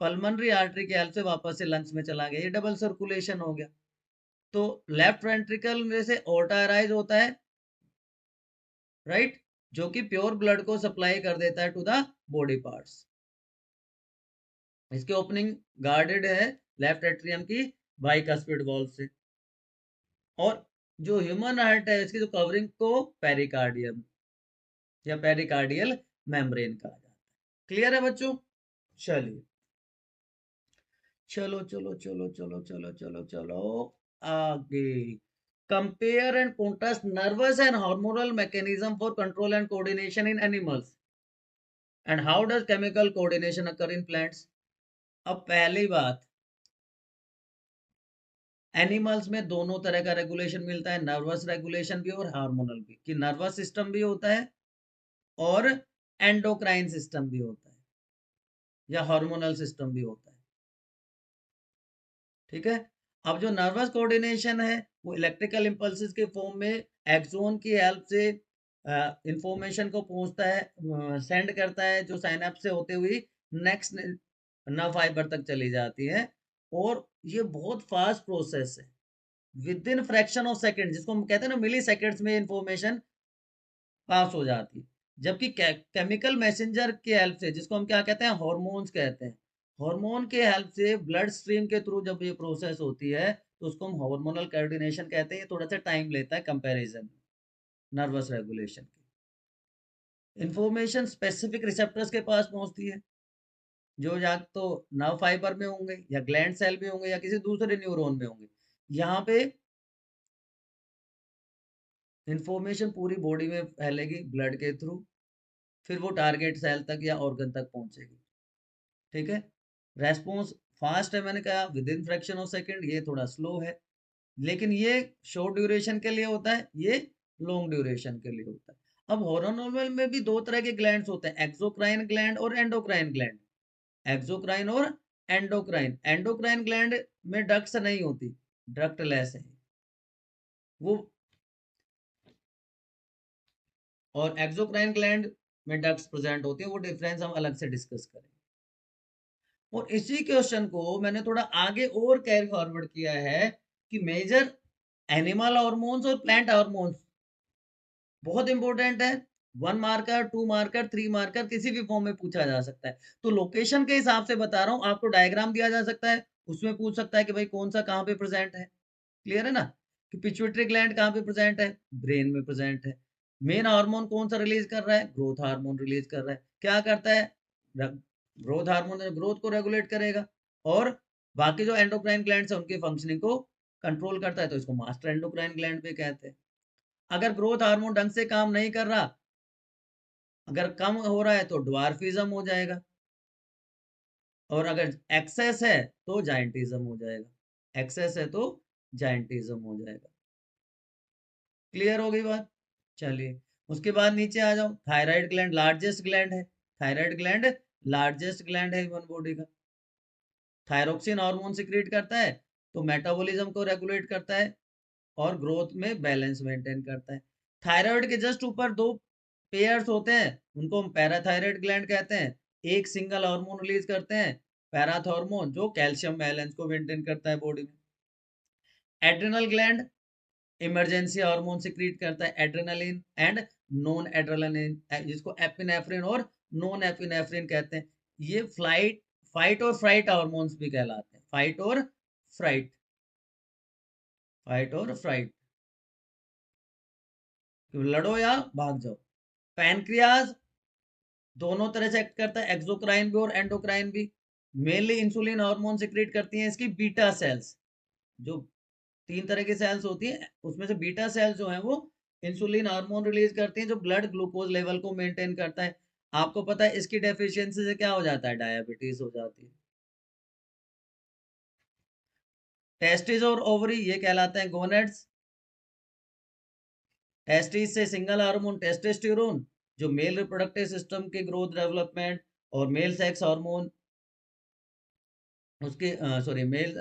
पल्मोनरी आर्टरी के हेल्प से वापस से लंग्स में चला गया। ये डबल सर्कुलेशन हो गया। तो लेफ्ट वेंट्रिकल में से ओर्टा अराइज होता है, राइट, जो कि प्योर ब्लड को सप्लाई कर देता है टू द बॉडी पार्ट्स। इसकी ओपनिंग गार्डेड है लेफ्ट एट्रियम की बाइकस्पिड वॉल्व से। और जो ह्यूमन हार्ट है इसकी जो कवरिंग को पेरिकार्डियम या पेरिकार्डियल मेम्ब्रेन कहा जाता है। क्लियर है बच्चों? चलिए, चलो चलो चलो चलो चलो चलो चलो आगे। Compare and contrast nervous and hormonal mechanism for control and coordination in animals and how does chemical coordination occur in plants. अब पहली बात, एनिमल्स में दोनों तरह का रेगुलेशन मिलता है, नर्वस रेगुलेशन भी और हार्मोनल भी, कि नर्वस सिस्टम भी होता है और एंडोक्राइन सिस्टम भी होता है या हार्मोनल सिस्टम भी होता है। ठीक है। अब जो नर्वस कोऑर्डिनेशन है वो इलेक्ट्रिकल इंपल्सेस के फॉर्म में एक्सोन की हेल्प से इंफॉर्मेशन को पहुंचता है, सेंड करता है, जो साइनेप्स से होते हुए नेक्स्ट नर्व फाइबर तक चली जाती है। और ये बहुत फास्ट प्रोसेस है, with in fraction of second, जिसको हम कहते हैं ना मिली सेकेंड्स में इंफॉर्मेशन पास हो जाती है। जबकि केमिकल मैसेंजर के हेल्प से, जिसको हम क्या कहते हैं, हॉर्मोन्स कहते हैं, हार्मोन के हेल्प से ब्लड स्ट्रीम के थ्रू जब ये प्रोसेस होती है तो उसको हम हार्मोनल कोऑर्डिनेशन कहते हैं। ये थोड़ा सा टाइम लेता है कंपैरिजन नर्वस रेगुलेशन की। इंफॉर्मेशन स्पेसिफिक रिसेप्टर्स के पास पहुंचती है, जो या तो नर्व फाइबर में होंगे या ग्लैंड सेल में होंगे या किसी दूसरे न्यूरॉन में होंगे। यहाँ पे इंफॉर्मेशन पूरी बॉडी में फैलेगी ब्लड के थ्रू, फिर वो टारगेट सेल तक या ऑर्गन तक पहुंचेगी। ठीक है। रेस्पॉन्स फास्ट है, मैंने कहा with in fraction of second, ये थोड़ा स्लो है। लेकिन ये शॉर्ट ड्यूरेशन के लिए होता है, ये लॉन्ग ड्यूरेशन के लिए होता है। अब हॉर्मोनल में भी दो तरह के ग्लैंड्स होते हैं, एक्सोक्राइन ग्लैंड और एंडोक्राइन ग्लैंड। एक्सोक्राइन और एंडोक्राइन। एंडोक्राइन ग्लैंड में डक्ट्स नहीं होती, डक्टलेस है वो, और एक्सोक्राइन ग्लैंड में डक्ट्स प्रेजेंट होती है। वो डिफरेंस हम अलग से डिस्कस करेंगे। और इसी क्वेश्चन को मैंने थोड़ा आगे और कैरी फॉरवर्ड किया है कि मेजर एनिमल हार्मोन्स और प्लांट हार्मोन्स बहुत इंपॉर्टेंट है। 1 मार्कर, 2 मार्कर, 3 मार्कर किसी भी फॉर्म में पूछा जा सकता है। तो लोकेशन के हिसाब से बता रहा हूँ, आपको डायग्राम दिया जा सकता है, उसमें पूछ सकता है कि भाई कौन सा कहाँ पे प्रेजेंट है। क्लियर है ना, कि पिट्यूटरी ग्लैंड कहाँ पे प्रेजेंट है, ब्रेन में प्रेजेंट है। मेन हार्मोन कौन सा रिलीज कर रहा है, ग्रोथ हार्मोन रिलीज कर रहा है। क्या करता है, ग्रोथ हार्मोन ग्रोथ को रेगुलेट करेगा, और बाकी जो एंडोक्राइन ग्लैंड्स है उनकी फंक्शनिंग को कंट्रोल करता है, तो इसको मास्टर एंडोक्राइन ग्लैंड भी कहते हैं। अगर ग्रोथ हार्मोन ढंग से काम नहीं कर रहा, अगर कम हो रहा है तो ड्वार्फिज्म हो जाएगा, और अगर एक्सेस है तो जायंटिज्म हो जाएगा। एक्सेस है तो जायंटिज्म हो जाएगा। क्लियर हो गई बात? चलिए, उसके बाद नीचे आ जाओ। थायराइड ग्लैंड लार्जेस्ट ग्लैंड है, थायराइड ग्लैंड लार्जेस्ट ग्लैंड है ह्यूमन बॉडी का। थायरोक्सिन हार्मोन सिक्रीट करता है, तो मेटाबॉलिज्म को रेगुलेट करता है और ग्रोथ में बैलेंस मेंटेन करता है। थायराइड के जस्ट ऊपर दो पेयर्स होते हैं, उनको हम पैराथायराइड ग्लैंड कहते हैं। एक सिंगल हार्मोन रिलीज करते हैं, पैराथ हार्मोन, जो कैल्शियम बैलेंस को मेंटेन करता है बॉडी में। Adrenal gland emergency hormone secrete करता है, एड्रेनालिन एंड नॉन एड्रेनालिन, जिसको एपिनेफ्रिन और नॉन एपिनेफ्रिन कहते हैं। ये फाइट और फ्राइट हार्मोन्स भी कहलाते हैं, फ्राइट फाइट और फ्राइट, लड़ो या भाग जाओ। पैनक्रियाज दोनों तरह से एक्ट करता है, एक्सोक्राइन भी और एंडोक्राइन भी। मेनली इंसुलिन हार्मोन सिक्रीट करती हैं इसकी बीटा सेल्स। जो 3 तरह की सेल्स होती हैं, उसमें से बीटा सेल्स जो है वो इंसुलिन हार्मोन रिलीज करती हैं, जो ब्लड ग्लूकोज लेवल को मेंटेन करता है। आपको पता है इसकी डेफिशिएंसी से क्या हो जाता है, डायबिटीज हो जाती है। टेस्टिस और ओवरी ये कहलाते हैं गोनेड्स। टेस्टिस से सिंगल हार्मोन टेस्टोस्टेरोन, जो मेल रिप्रोडक्टिव सिस्टम के ग्रोथ डेवलपमेंट और मेल सेक्स हार्मोन उसके सॉरी मेल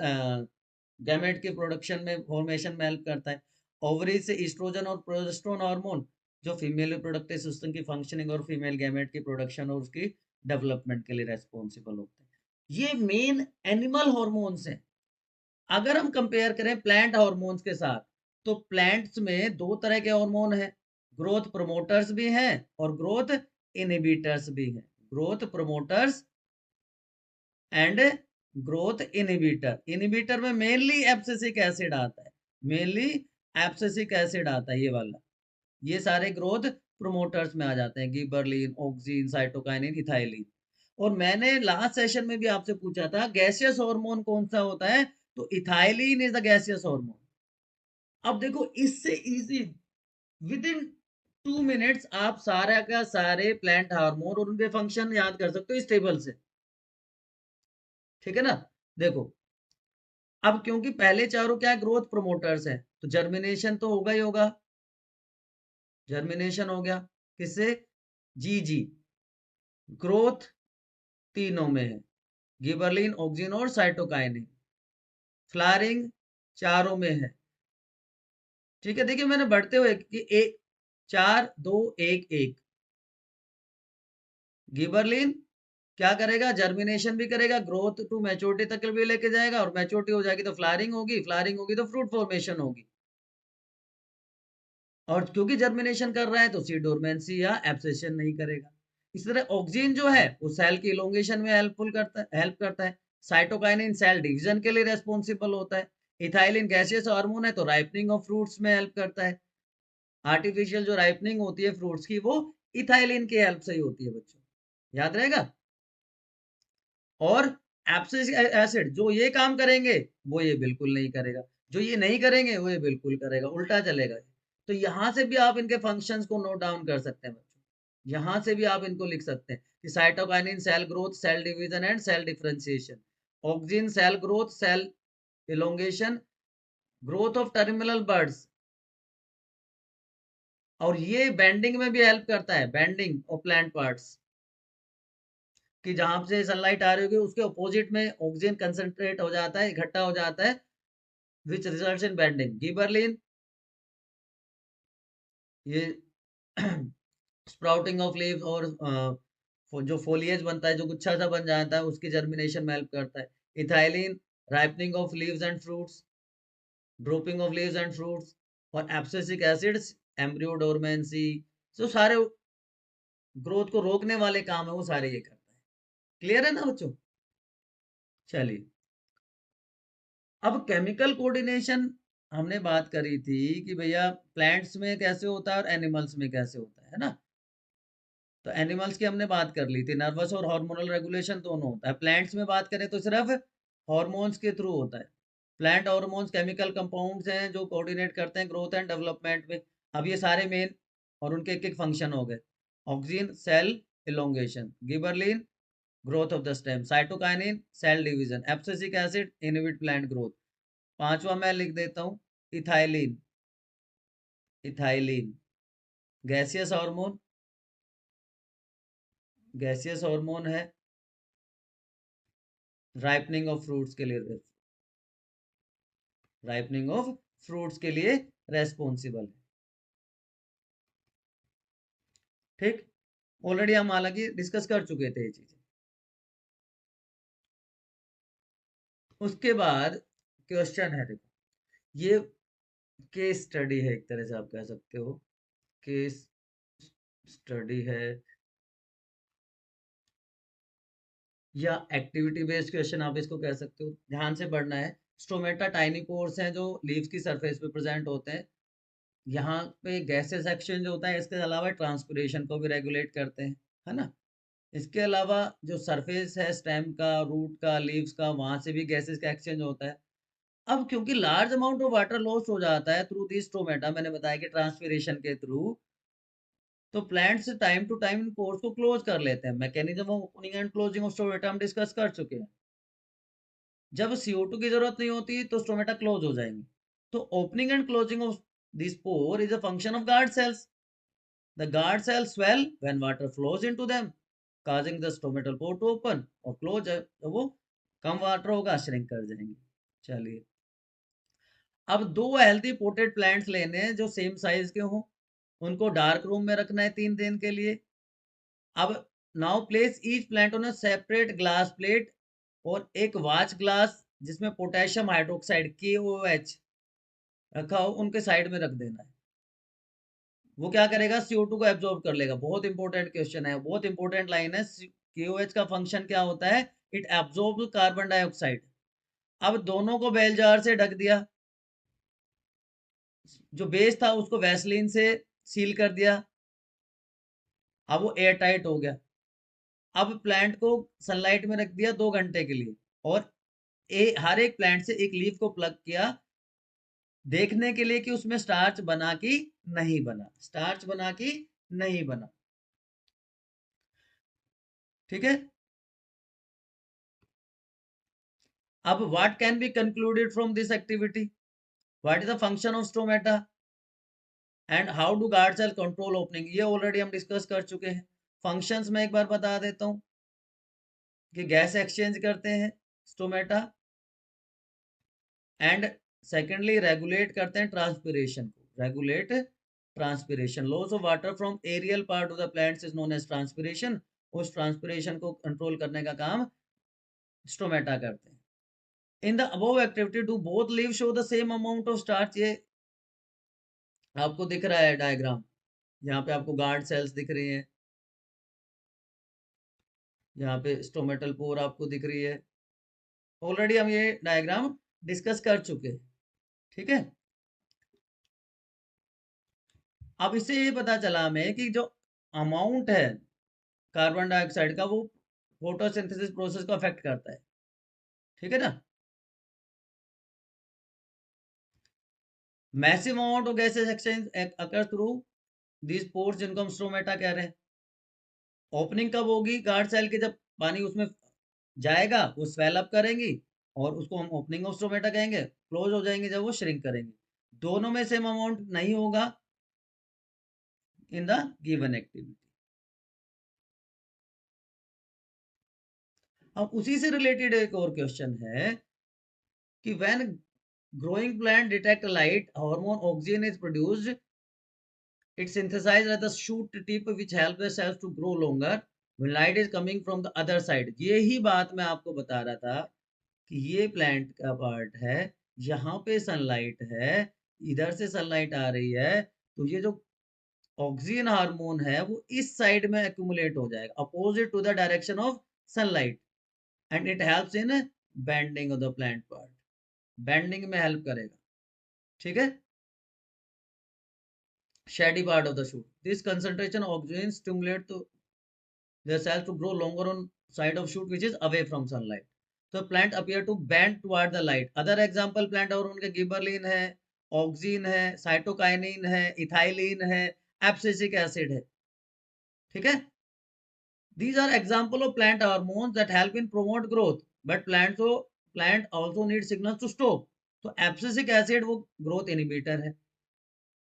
गैमेट के प्रोडक्शन में फॉर्मेशन में हेल्प करता है। ओवरीज से ईस्ट्रोजन और प्रोजेस्टेरोन हार्मोन, जो फीमेल रिप्रोडक्टिव सिस्टम की फंक्शनिंग और फीमेल गैमेट की प्रोडक्शन और उसकी डेवलपमेंट के लिए रेस्पॉन्सिबल होते हैं। ये मेन एनिमल हॉर्मोन्स हैं। अगर हम कंपेयर करें प्लांट हार्मोन्स के साथ, तो प्लांट्स में दो तरह के हार्मोन हैं, ग्रोथ प्रोमोटर्स भी हैं और ग्रोथ इनहिबिटर्स भी हैं। Growth promoters and growth inhibitor. Inhibitor में मेनली एब्सिसिक एसिड आता है, मेनली एब्सिसिक एसिड आता है ये वाला। ये सारे ग्रोथ प्रोमोटर्स में आ जाते हैं, गिबरलिन, ऑक्सिन, साइटोकाइनिन, इथाइलिन। और मैंने लास्ट सेशन में भी आपसे पूछा था गैसियस हार्मोन कौन सा होता है, तो ethylene is the gaseous hormone. अब देखो इससे इजी, विद इन 2 मिनट्स आप सारा का सारे प्लांट हार्मोन और उनके फंक्शन याद कर सकते हो इस टेबल से। ठीक है ना। देखो, अब क्योंकि पहले चारों क्या ग्रोथ प्रोमोटर्स हैं, तो जर्मिनेशन तो होगा ही होगा। जर्मिनेशन हो गया किससे, जी जी। ग्रोथ तीनों में है, गिबरलिन, ऑक्सिन और साइटोकाइनिन। फ्लावरिंग चारों में है। ठीक है, देखिए मैंने बढ़ते हुए कि एक 4 2 1 1। गिबरलिन क्या करेगा, जर्मिनेशन भी करेगा, ग्रोथ टू मैच्योरिटी तक भी लेके जाएगा, और मैच्योरिटी हो जाएगी तो फ्लावरिंग होगी, फ्लावरिंग होगी तो फ्रूट फॉर्मेशन होगी। और क्योंकि जर्मिनेशन कर रहा है तो सीड डोरमेंसी या एब्सेशन नहीं करेगा। इस तरह ऑक्सिन जो है वो सेल की इलोंगेशन में हेल्प करता है। साइटोकाइनिन सेल डिवीजन के लिए रेस्पॉन्सिबल होता है। इथाइलिन गैसियस हार्मोन है तो राइपनिंग ऑफ फ्रूट्स में हेल्प करता है। आर्टिफिशियल जो राइपनिंग होती है फ्रूट्स की, वो इथाइलिन की हेल्प से ही होती है बच्चों, याद रहेगा। और एब्सिसिक एसिड जो ये काम करेंगे वो ये बिल्कुल नहीं करेगा, जो ये नहीं करेंगे वो ये बिल्कुल करेगा, उल्टा चलेगा। तो यहां से भी आप इनके फंक्शंस को नोट डाउन कर सकते हैं बच्चों। यहां से भी आप इनको लिख सकते हैं कि cytokinin cell growth, cell division and cell differentiation. Auxin cell growth, cell elongation, growth of terminal buds. और ये बेंडिंग में भी हेल्प करता है, बेंडिंग ऑफ प्लांट पार्ट्स, कि जहां से सनलाइट आ रही होगी उसके अपोजिट में ऑक्सीजन कंसंट्रेट हो जाता है, इकट्ठा हो जाता है, which results in bending. Gibberellin ये स्प्राउटिंग ऑफ लीव्स और जो फोलिएज बनता है, जो गुच्छा सा बन जाता है, उसकी जर्मिनेशन में हेल्प करता है। Ethylene ripening of leaves and fruits, dropping of leaves and fruits. और एब्सिसिक एसिड्स एम्ब्रियो डोरमेंसी। जो सारे ग्रोथ को रोकने वाले काम है वो सारे ये करता है। क्लियर है ना बच्चों। चलिए, अब केमिकल कोऑर्डिनेशन हमने बात करी थी कि भैया प्लांट्स में कैसे होता है और एनिमल्स में कैसे होता है ना। तो एनिमल्स की हमने बात कर ली थी, नर्वस और हार्मोनल रेगुलेशन दोनों होता है। प्लांट्स में बात करें तो सिर्फ हॉर्मोन्स के थ्रू होता है। प्लांट हॉर्मोन्स केमिकल कंपाउंड्स हैं जो कोऑर्डिनेट करते हैं ग्रोथ एंड डेवलपमेंट में। अब ये सारे मेन और उनके एक एक फंक्शन हो गए। Auxin cell elongation, gibberellin growth of the stem, cytokinin cell division, abscisic acid inhibit plant growth. पांचवा मैं लिख देता हूँ, ethylene. Ethylene gaseous hormone, gaseous hormone है, राइपनिंग ऑफ फ्रूट्स के लिए, राइपनिंग ऑफ फ्रूट्स के लिए रेस्पॉन्सिबल है। ठीक, ऑलरेडी हम हालांकि डिस्कस कर चुके थे ये चीजें। उसके बाद क्वेश्चन है, देखो ये केस स्टडी है, एक तरह से आप कह सकते हो केस स्टडी है या एक्टिविटी बेस्ड क्वेश्चन आप इसको कह सकते हो। ध्यान से पढ़ना है। स्टोमेटा टाइनी पोर्स हैं जो लीव्स की सरफेस पे प्रेजेंट होते हैं। यहाँ पे गैसेस एक्सचेंज होता है, इसके अलावा ट्रांसपिरेशन को भी रेगुलेट करते हैं, है ना। इसके अलावा जो सरफेस है स्टेम का, रूट का, लीव्स का, वहां से भी गैसेस का एक्सचेंज होता है। अब क्योंकि large amount of water loss हो जाता है थ्रू दिस स्टोमेटा, मैंने बताया कि ट्रांसपीरेशन के थ्रू, तो प्लांट्स टाइम टू टाइम इन पोर्स को क्लोज कर लेते हैं। Mechanism of opening and closing of stomata हम डिस्कस कर चुके हैं। जब CO2 की जरूरत नहीं होती तो स्टोमेटा क्लोज हो जाएंगे। तो opening and closing of this pore is a function of guard cells. The guard cells swell when water flows into them, causing the stomatal pore to open और close। तो वो कम वाटर होगा, shrink कर जाएंगे। चलिए, अब दो हेल्थी पोटेड प्लांट्स लेने हैं जो सेम साइज के हों, उनको डार्क रूम में रखना है 3 दिन के लिए। अब now place each plant on a separate glass plate और एक वाच ग्लास जिसमें पोटेशियम हाइड्रोक्साइड KOH रखा हो, उनके साइड में रख देना है। वो क्या करेगा, CO2 को एब्जॉर्ब कर लेगा। बहुत इंपॉर्टेंट क्वेश्चन है, बहुत इंपॉर्टेंट लाइन है। KOH का फंक्शन क्या होता है, इट एब्जॉर्ब कार्बन डाइऑक्साइड। अब दोनों को बेल जार से ढक दिया, जो बेस था उसको वैसलीन से सील कर दिया, अब वो एयर टाइट हो गया। अब प्लांट को सनलाइट में रख दिया 2 घंटे के लिए, और हर एक प्लांट से एक लीफ को प्लग किया, देखने के लिए कि उसमें स्टार्च बना कि नहीं बना, स्टार्च बना कि नहीं बना। ठीक है। अब what can be concluded from this activity, what is the function of stomata and how do guard cell control opening, ये ऑलरेडी हम डिस्कस कर चुके हैं। फंक्शंस में एक बार बता देता हूं कि गैस एक्सचेंज करते हैं स्टोमेटा, एंड सेकेंडली रेगुलेट करते हैं ट्रांसपिरेशन को, regulate transpiration. Loss of water from aerial part of the plants is known as transpiration. उस ट्रांसपिरेशन को कंट्रोल करने का काम स्टोमेटा करते हैं। In the above activity do both leave show the same amount of starch, ये आपको दिख रहा है डायग्राम, यहाँ पे आपको गार्ड सेल्स दिख रही हैं, यहाँ पे स्टोमेटल पोर आपको दिख रही है। ऑलरेडी हम ये डायग्राम डिस्कस कर चुके हैं। ठीक है। अब इससे ये पता चला हमें कि जो अमाउंट है कार्बन डाइऑक्साइड का, वो फोटोसिंथेसिस प्रोसेस को अफेक्ट करता है। ठीक है ना। Massive amount of gases exchange occur through this pores, जिनको हम स्ट्रोमेटा कह रहे हैं। ओपनिंग कब होगी गार्ड सेल की, जब पानी उसमें जाएगा, वो स्वेल अप करेंगी, और उसको हम ओपनिंग ऑफ स्ट्रोमेटा कहेंगे। क्लोज हो जाएंगे जब वो श्रिंक करेंगे। दोनों में सेम अमाउंट नहीं होगा इन द गिवन एक्टिविटी। अब उसी से रिलेटेड एक और क्वेश्चन है कि when growing plant detect light, hormone oxygen is produced. It's synthesized at the shoot tip, which helps the cells to grow longer when light is coming from the other side. ये ही बात मैं आपको बता रहा था कि ये प्लांट का पार्ट है, यहाँ पे सनलाइट है, इधर से सनलाइट आ रही है, तो ये जो ऑक्सीजन हार्मोन है वो इस साइड में एक्यूमुलेट हो जाएगा, opposite to the direction of sunlight, and it helps in bending of the plant part, bending में हेल्प करेगा। ठीक है। Shady part of the shoot. This concentration of oxygen stimulate the cells to grow longer on side of shoot which is away from sunlight. So plant appear to bend toward the light. Other example plant और उनके gibberellin है, oxygen है, cytokinin है, ethylene है, abscisic acid है। ठीक है। These are example of plant hormones that help in promote growth, but plant also need signals to stop. तो एब्सिसिक एसिड वो ग्रोथ इनिबिटर है।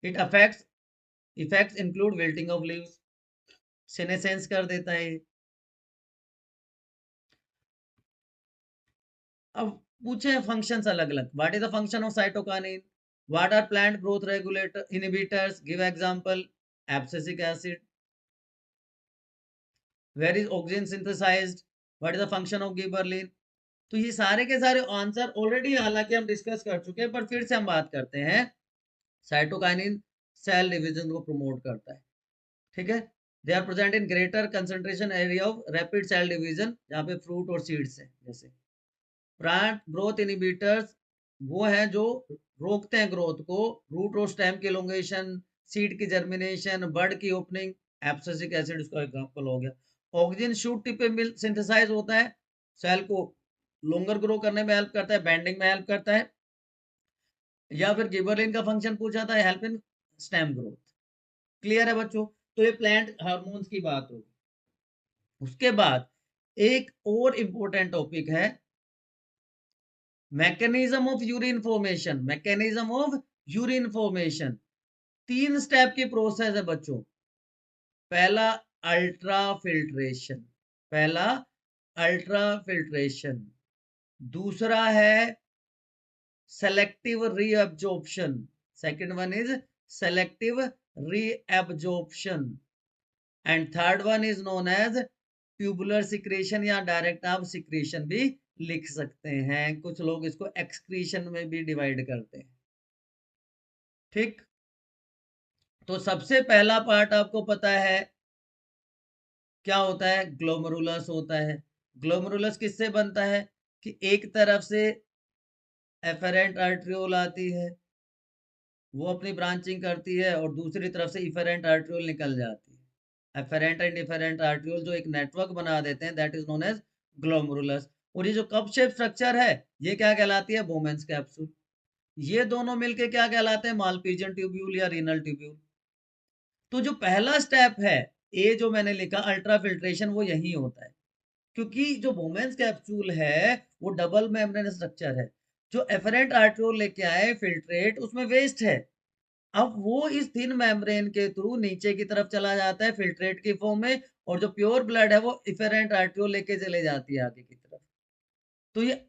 It affects effects include wilting of leaves, senescence कर देता है। अब पूछे फंक्शंस अलग अलग, what is the function of cytokinin, what are plant growth regulator inhibitors, give example, abscisic acid, where is oxygen synthesized, what is the function of gibberellin. तो ये सारे के सारे आंसर ऑलरेडी हालांकि हम डिस्कस कर चुके हैं, पर फिर से हम बात करते हैं। साइटोकाइनिन सेल डिवीजन को प्रमोट करता है। ठीक है। They are present in greater concentration area of rapid cell division, जहाँ पे फ्रूट और सीड्स है। जैसे प्लांट ग्रोथ इनिबिटर्स वो है जो रोकते हैं ग्रोथ को, रूट और स्टेम की एलोंगेशन, सीड की जर्मिनेशन, बड की ओपनिंग, एब्सिसिक एसिड उसका एग्जांपल हो गया। ऑक्सीजन शूट टिप पे मिल सिंथेसाइज होता है, सेल को लॉन्गर ग्रो करने में हेल्प करता है, बैंडिंग में हेल्प करता है, या फिर गिबरलिन का फंक्शन पूछा था, help in stem growth. Clear है बच्चों? तो ये प्लांट हार्मोन्स की बात होगी। उसके बाद एक और इंपॉर्टेंट टॉपिक है mechanism of urine formation. Mechanism of urine formation 3 step की प्रोसेस है बच्चों। पहला अल्ट्रा फिल्ट्रेशन, पहला अल्ट्रा फिल्ट्रेशन, दूसरा है selective reabsorption, second one is selective reabsorption, and third one is known as tubular secretion, या direct आप सिक्रेशन भी लिख सकते हैं, कुछ लोग इसको एक्सक्रीशन में भी डिवाइड करते हैं। ठीक, तो सबसे पहला पार्ट आपको पता है क्या होता है, ग्लोमेरुलस होता है। ग्लोमेरुलस किससे बनता है कि एक तरफ से एफेरेंट आर्ट्रियोल आती है, वो अपनी ब्रांचिंग करती है, और दूसरी तरफ से इफेरेंट आर्ट्रियोल निकल जाती है। एफेरेंट एंड इफेरेंट आर्ट्रियोल जो एक नेटवर्क बना देते हैं, that is known as glomerulus. और ये जो कप शेप स्ट्रक्चर है, ये क्या कहलाती है, बोमेंस कैप्सूल। ये दोनों मिलके क्या कहलाते हैं, मालपीजियन ट्यूब्यूल या रीनल ट्यूब्यूल। तो जो पहला स्टेप है, ए जो मैंने लिखा अल्ट्रा फिल्ट्रेशन, वो यही होता है, क्योंकि जो बोमेंस कैप्सूल है वो डबल मेम्ब्रेन स्ट्रक्चर है। जो एफरेंट आर्ट्रियोल लेके आए फिल्ट्रेट, उसमें वेस्ट है, अब वो इस थिन मेम्ब्रेन के थ्रू नीचे की तरफ चला जाता है फिल्ट्रेट की फॉर्म में, और जो प्योर ब्लड है वो इफेरेंट आर्ट्रियोल लेके चले जाती है आगे की तरफ। तो ये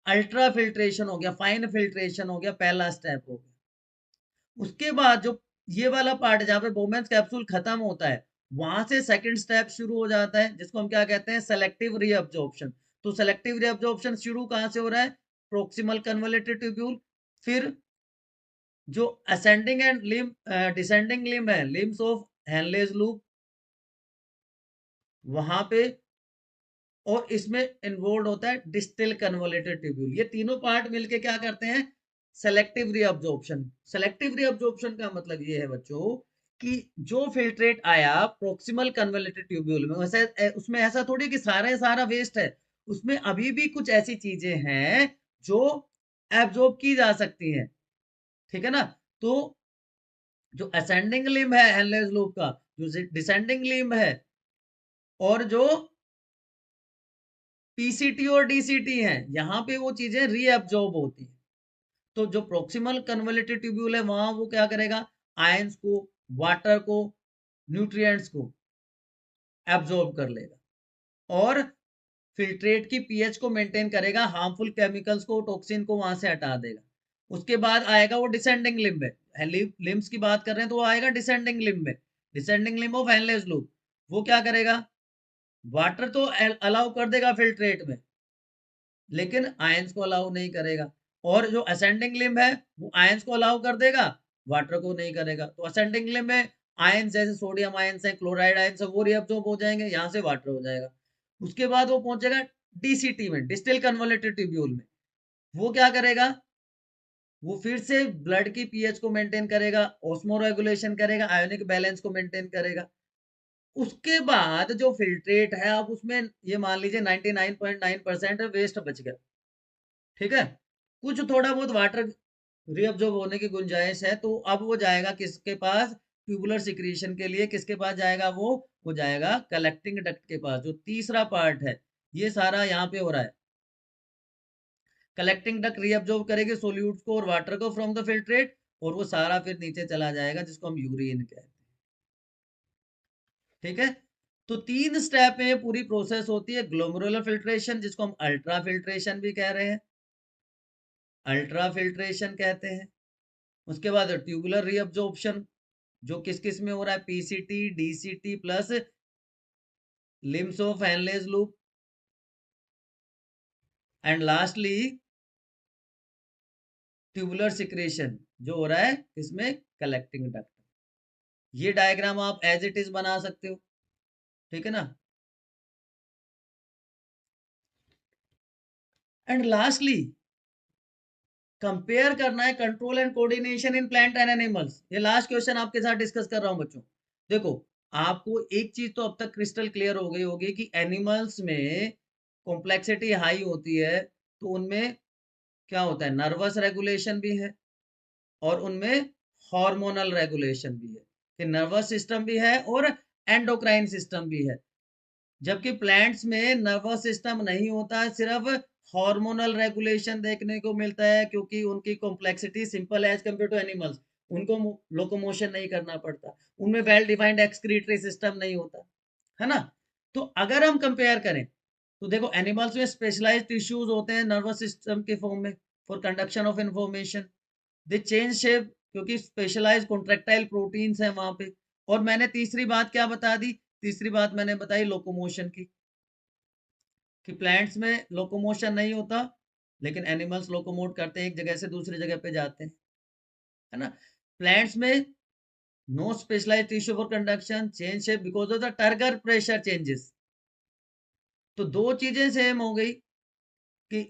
अल्ट्रा फिल्ट्रेशन हो गया, फाइन फिल्ट्रेशन हो गया, पहला स्टेप हो गया। उसके बाद जो ये वाला पार्ट जहाँ पे बोमेंस कैप्सूल खत्म होता है, वहां से सेकंड स्टेप शुरू हो जाता है, जिसको हम क्या कहते हैं, सेलेक्टिव रीअब्जॉर्प्शन। तो सेलेक्टिव रीअब्जॉर्प्शन शुरू कहां से हो रहा है, प्रोक्सिमल कन्वोल्यूटेड ट्यूब्यूल, फिर जो ascending and limb descending limb है, लिम्स ऑफ हेनलेज लूप, वहां पे, और इसमें इन्वॉल्व होता है डिस्टल कन्वोल्यूटेड ट्यूब्यूल। ये तीनों पार्ट मिलके क्या करते हैं, सेलेक्टिव रीअब्जॉर्प्शन। सेलेक्टिव रीअब्जॉर्प्शन का मतलब ये है बच्चों कि जो फिल्ट्रेट आया प्रोक्सिमल कन्वोल्यूटेड ट्यूब्यूल में, वैसे उसमें ऐसा थोड़ी कि सारा सारा वेस्ट है, उसमें अभी भी कुछ ऐसी चीजें हैं जो एब्जॉर्ब की जा सकती हैं। ठीक है ना? तो जो असेंडिंग लिम्ब है हेनलेज लूप का, जो डिसेंडिंग लिम्ब है, और जो पीसीटी और डीसीटी है, यहां पे वो चीजें रीअब्जॉर्ब होती है। तो जो प्रोक्सिमल कन्वोल्यूटेड ट्यूब्यूल है, वहां वो क्या करेगा, आयंस को, वाटर को, न्यूट्रिएंट्स को एब्जॉर्ब कर लेगा, और फिल्ट्रेट की पीएच को मेंटेन करेगा, हार्मफुल केमिकल्स को, टॉक्सिन को वहां से हटा देगा। उसके बाद आएगा वो डिसेंडिंग लिम्ब में, लिम्स की बात कर रहे हैं तो वो आएगा डिसेंडिंग लिम्ब में, descending limb of Henle's loop. वो क्या करेगा, वाटर तो अलाउ कर देगा फिल्ट्रेट में, लेकिन आयंस को अलाउ नहीं करेगा। और जो असेंडिंग लिम्ब है, वो आयंस को अलाउ कर देगा, वाटर को नहीं करेगा। तो असेंडिंग लिम्ब में आयंस जैसे सोडियम आयंस है, क्लोराइड आयंस है, वो रिअब्सॉर्ब हो जाएंगे, यहाँ से वाटर हो जाएगा। उसके बाद वो पहुंचेगा डीसीटी में, डिस्टिल कन्वोल्यूटेड ट्यूब्यूल में। वो क्या करेगा, वो फिर से ब्लड की पीएच को मेंटेन करेगा, ऑस्मो रेगुलेशन करेगा, आयोनिक बैलेंस को मेंटेन करेगा। उसके बाद जो फिल्ट्रेट है, अब उसमें ये मान लीजिए 99.9% वेस्ट बच गया। ठीक है, कुछ थोड़ा बहुत वाटर रीअब्जॉर्ब होने की गुंजाइश है, तो अब वो जाएगा किसके पास, ट्यूबुलर सिक्रीशन के लिए किसके पास जाएगा, वो जाएगा कलेक्टिंग डक्ट के पास। जो तीसरा पार्ट है, ये सारा यहाँ पे हो रहा है। कलेक्टिंग डक्ट रीअब्जॉर्ब करेगी सोल्यूट्स को और वाटर को फ्रॉम द फिल्ट्रेट, और वो सारा फिर नीचे चला जाएगा, जिसको हम यूरिन कहते हैं। ठीक है, तो 3 स्टेप में पूरी प्रोसेस होती है। ग्लोमेरुलर फिल्ट्रेशन, जिसको हम अल्ट्रा फिल्ट्रेशन भी कह रहे हैं, अल्ट्रा फिल्ट्रेशन कहते हैं। उसके बाद ट्यूबुलर रीअब्जॉर्प्शन, जो किस किस में हो रहा है, PCT DCT plus limbs of Henle's loop, and lastly tubular secretion, जो हो रहा है इसमें कलेक्टिंग डक्ट। ये डायग्राम आप एज इट इज बना सकते हो। ठीक है ना? एंड लास्टली कंपेयर करना है control and coordination in plant and animals. ये लास्ट क्वेश्चन आपके साथ डिस्कस कर रहा हूं बच्चों। देखो, आपको एक चीज तो अब तक क्रिस्टल क्लियर हो गई होगी कि एनिमल्स में कॉम्प्लेक्सिटी हाई होती है, तो उनमें क्या होता है, नर्वस रेगुलेशन भी है और उनमें हार्मोनल रेगुलेशन भी है, कि नर्वस सिस्टम भी है और एंडोक्राइन सिस्टम भी है। जबकि प्लांट्स में नर्वस सिस्टम नहीं होता है, सिर्फ हार्मोनल रेगुलेशन देखने को मिलता है, क्योंकि उनकी कॉम्प्लेक्सिटी सिंपल है एज कम्पेयर टू एनिमल्स। उनको लोकोमोशन नहीं करना पड़ता, उनमें वेल डिफाइंड एक्सक्रीटरी सिस्टम नहीं होता, है ना। तो अगर हम कंपेयर करें तो देखो, एनिमल्स में स्पेशलाइज्ड टिश्यूज होते हैं नर्वस सिस्टम के फॉर्म में for conduction of information. They change shape, क्योंकि स्पेशलाइज्ड कॉन्ट्रेक्टाइल प्रोटीन्स हैं वहां पे। और मैंने तीसरी बात क्या बता दी, तीसरी बात मैंने बताई लोकोमोशन की, कि प्लांट्स में लोकोमोशन नहीं होता, लेकिन एनिमल्स लोकोमोट करते हैं, एक जगह से दूसरी जगह पे जाते हैं, है ना। प्लांट्स में no specialized tissue for conduction, change shape because of the turgor pressure changes. तो दो चीजें सेम हो गई कि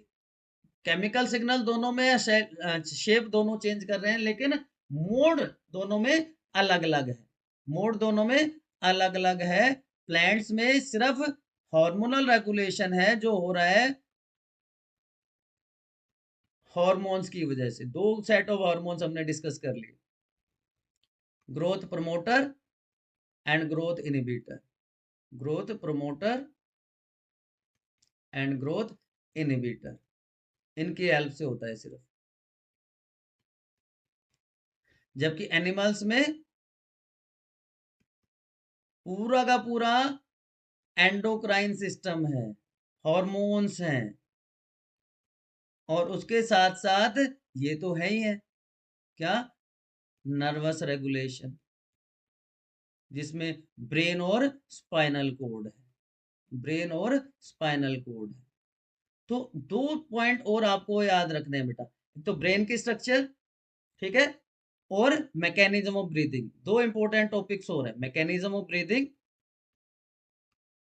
केमिकल सिग्नल दोनों में, शेप दोनों चेंज कर रहे हैं, लेकिन मोड दोनों में अलग अलग है। मोड दोनों में अलग अलग है। प्लांट्स में सिर्फ हार्मोनल रेगुलेशन है जो हो रहा है हॉर्मोन्स की वजह से। दो सेट ऑफ हॉर्मोन्स हमने डिस्कस कर लिए, growth promoter and growth inhibitor. Growth promoter and growth inhibitor, इनकी हेल्प से होता है सिर्फ। जबकि एनिमल्स में पूरा का पूरा एंडोक्राइन सिस्टम है, हॉर्मोन्स हैं, और उसके साथ साथ ये तो है ही है क्या, नर्वस रेगुलेशन, जिसमें ब्रेन और स्पाइनल कोड है, ब्रेन और स्पाइनल कोड है। तो दो पॉइंट और आपको याद रखने हैं बेटा, एक तो ब्रेन की स्ट्रक्चर, ठीक है, और मैकेनिज्म ऑफ ब्रीदिंग। दो इंपॉर्टेंट टॉपिक्स और है, mechanism of breathing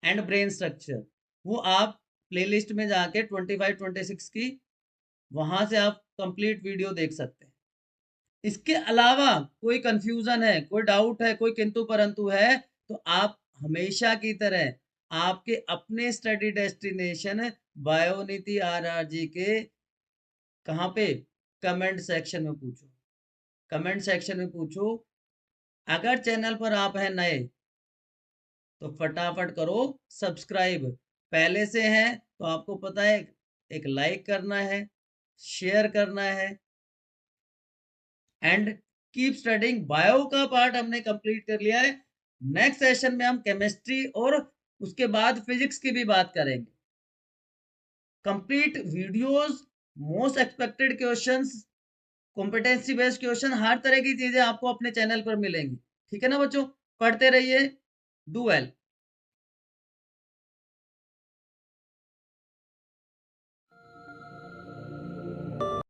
and brain structure. वो आप प्लेलिस्ट में जाके 25-26 की, वहां से आप कंप्लीट वीडियो देख सकते हैं। इसके अलावा कोई कंफ्यूजन है, कोई डाउट है, कोई किंतु परंतु है, तो आप हमेशा की तरह आपके अपने स्टडी डेस्टिनेशन बायोनीति RRG के कहाँ पे, कमेंट सेक्शन में पूछो, कमेंट सेक्शन में पूछो। अगर चैनल पर आप हैं नए तो फटाफट करो सब्सक्राइब, पहले से हैं तो आपको पता है एक लाइक करना है, शेयर करना है, एंड कीप स्टडिंग। बायो का पार्ट हमने कंप्लीट कर लिया है। नेक्स्ट सेशन में हम केमिस्ट्री और उसके बाद फिजिक्स की भी बात करेंगे। Complete videos, most expected questions, competency based question, हर तरह की चीजें आपको अपने चैनल पर मिलेंगी। ठीक है ना बच्चों, पढ़ते रहिए, डू वेल।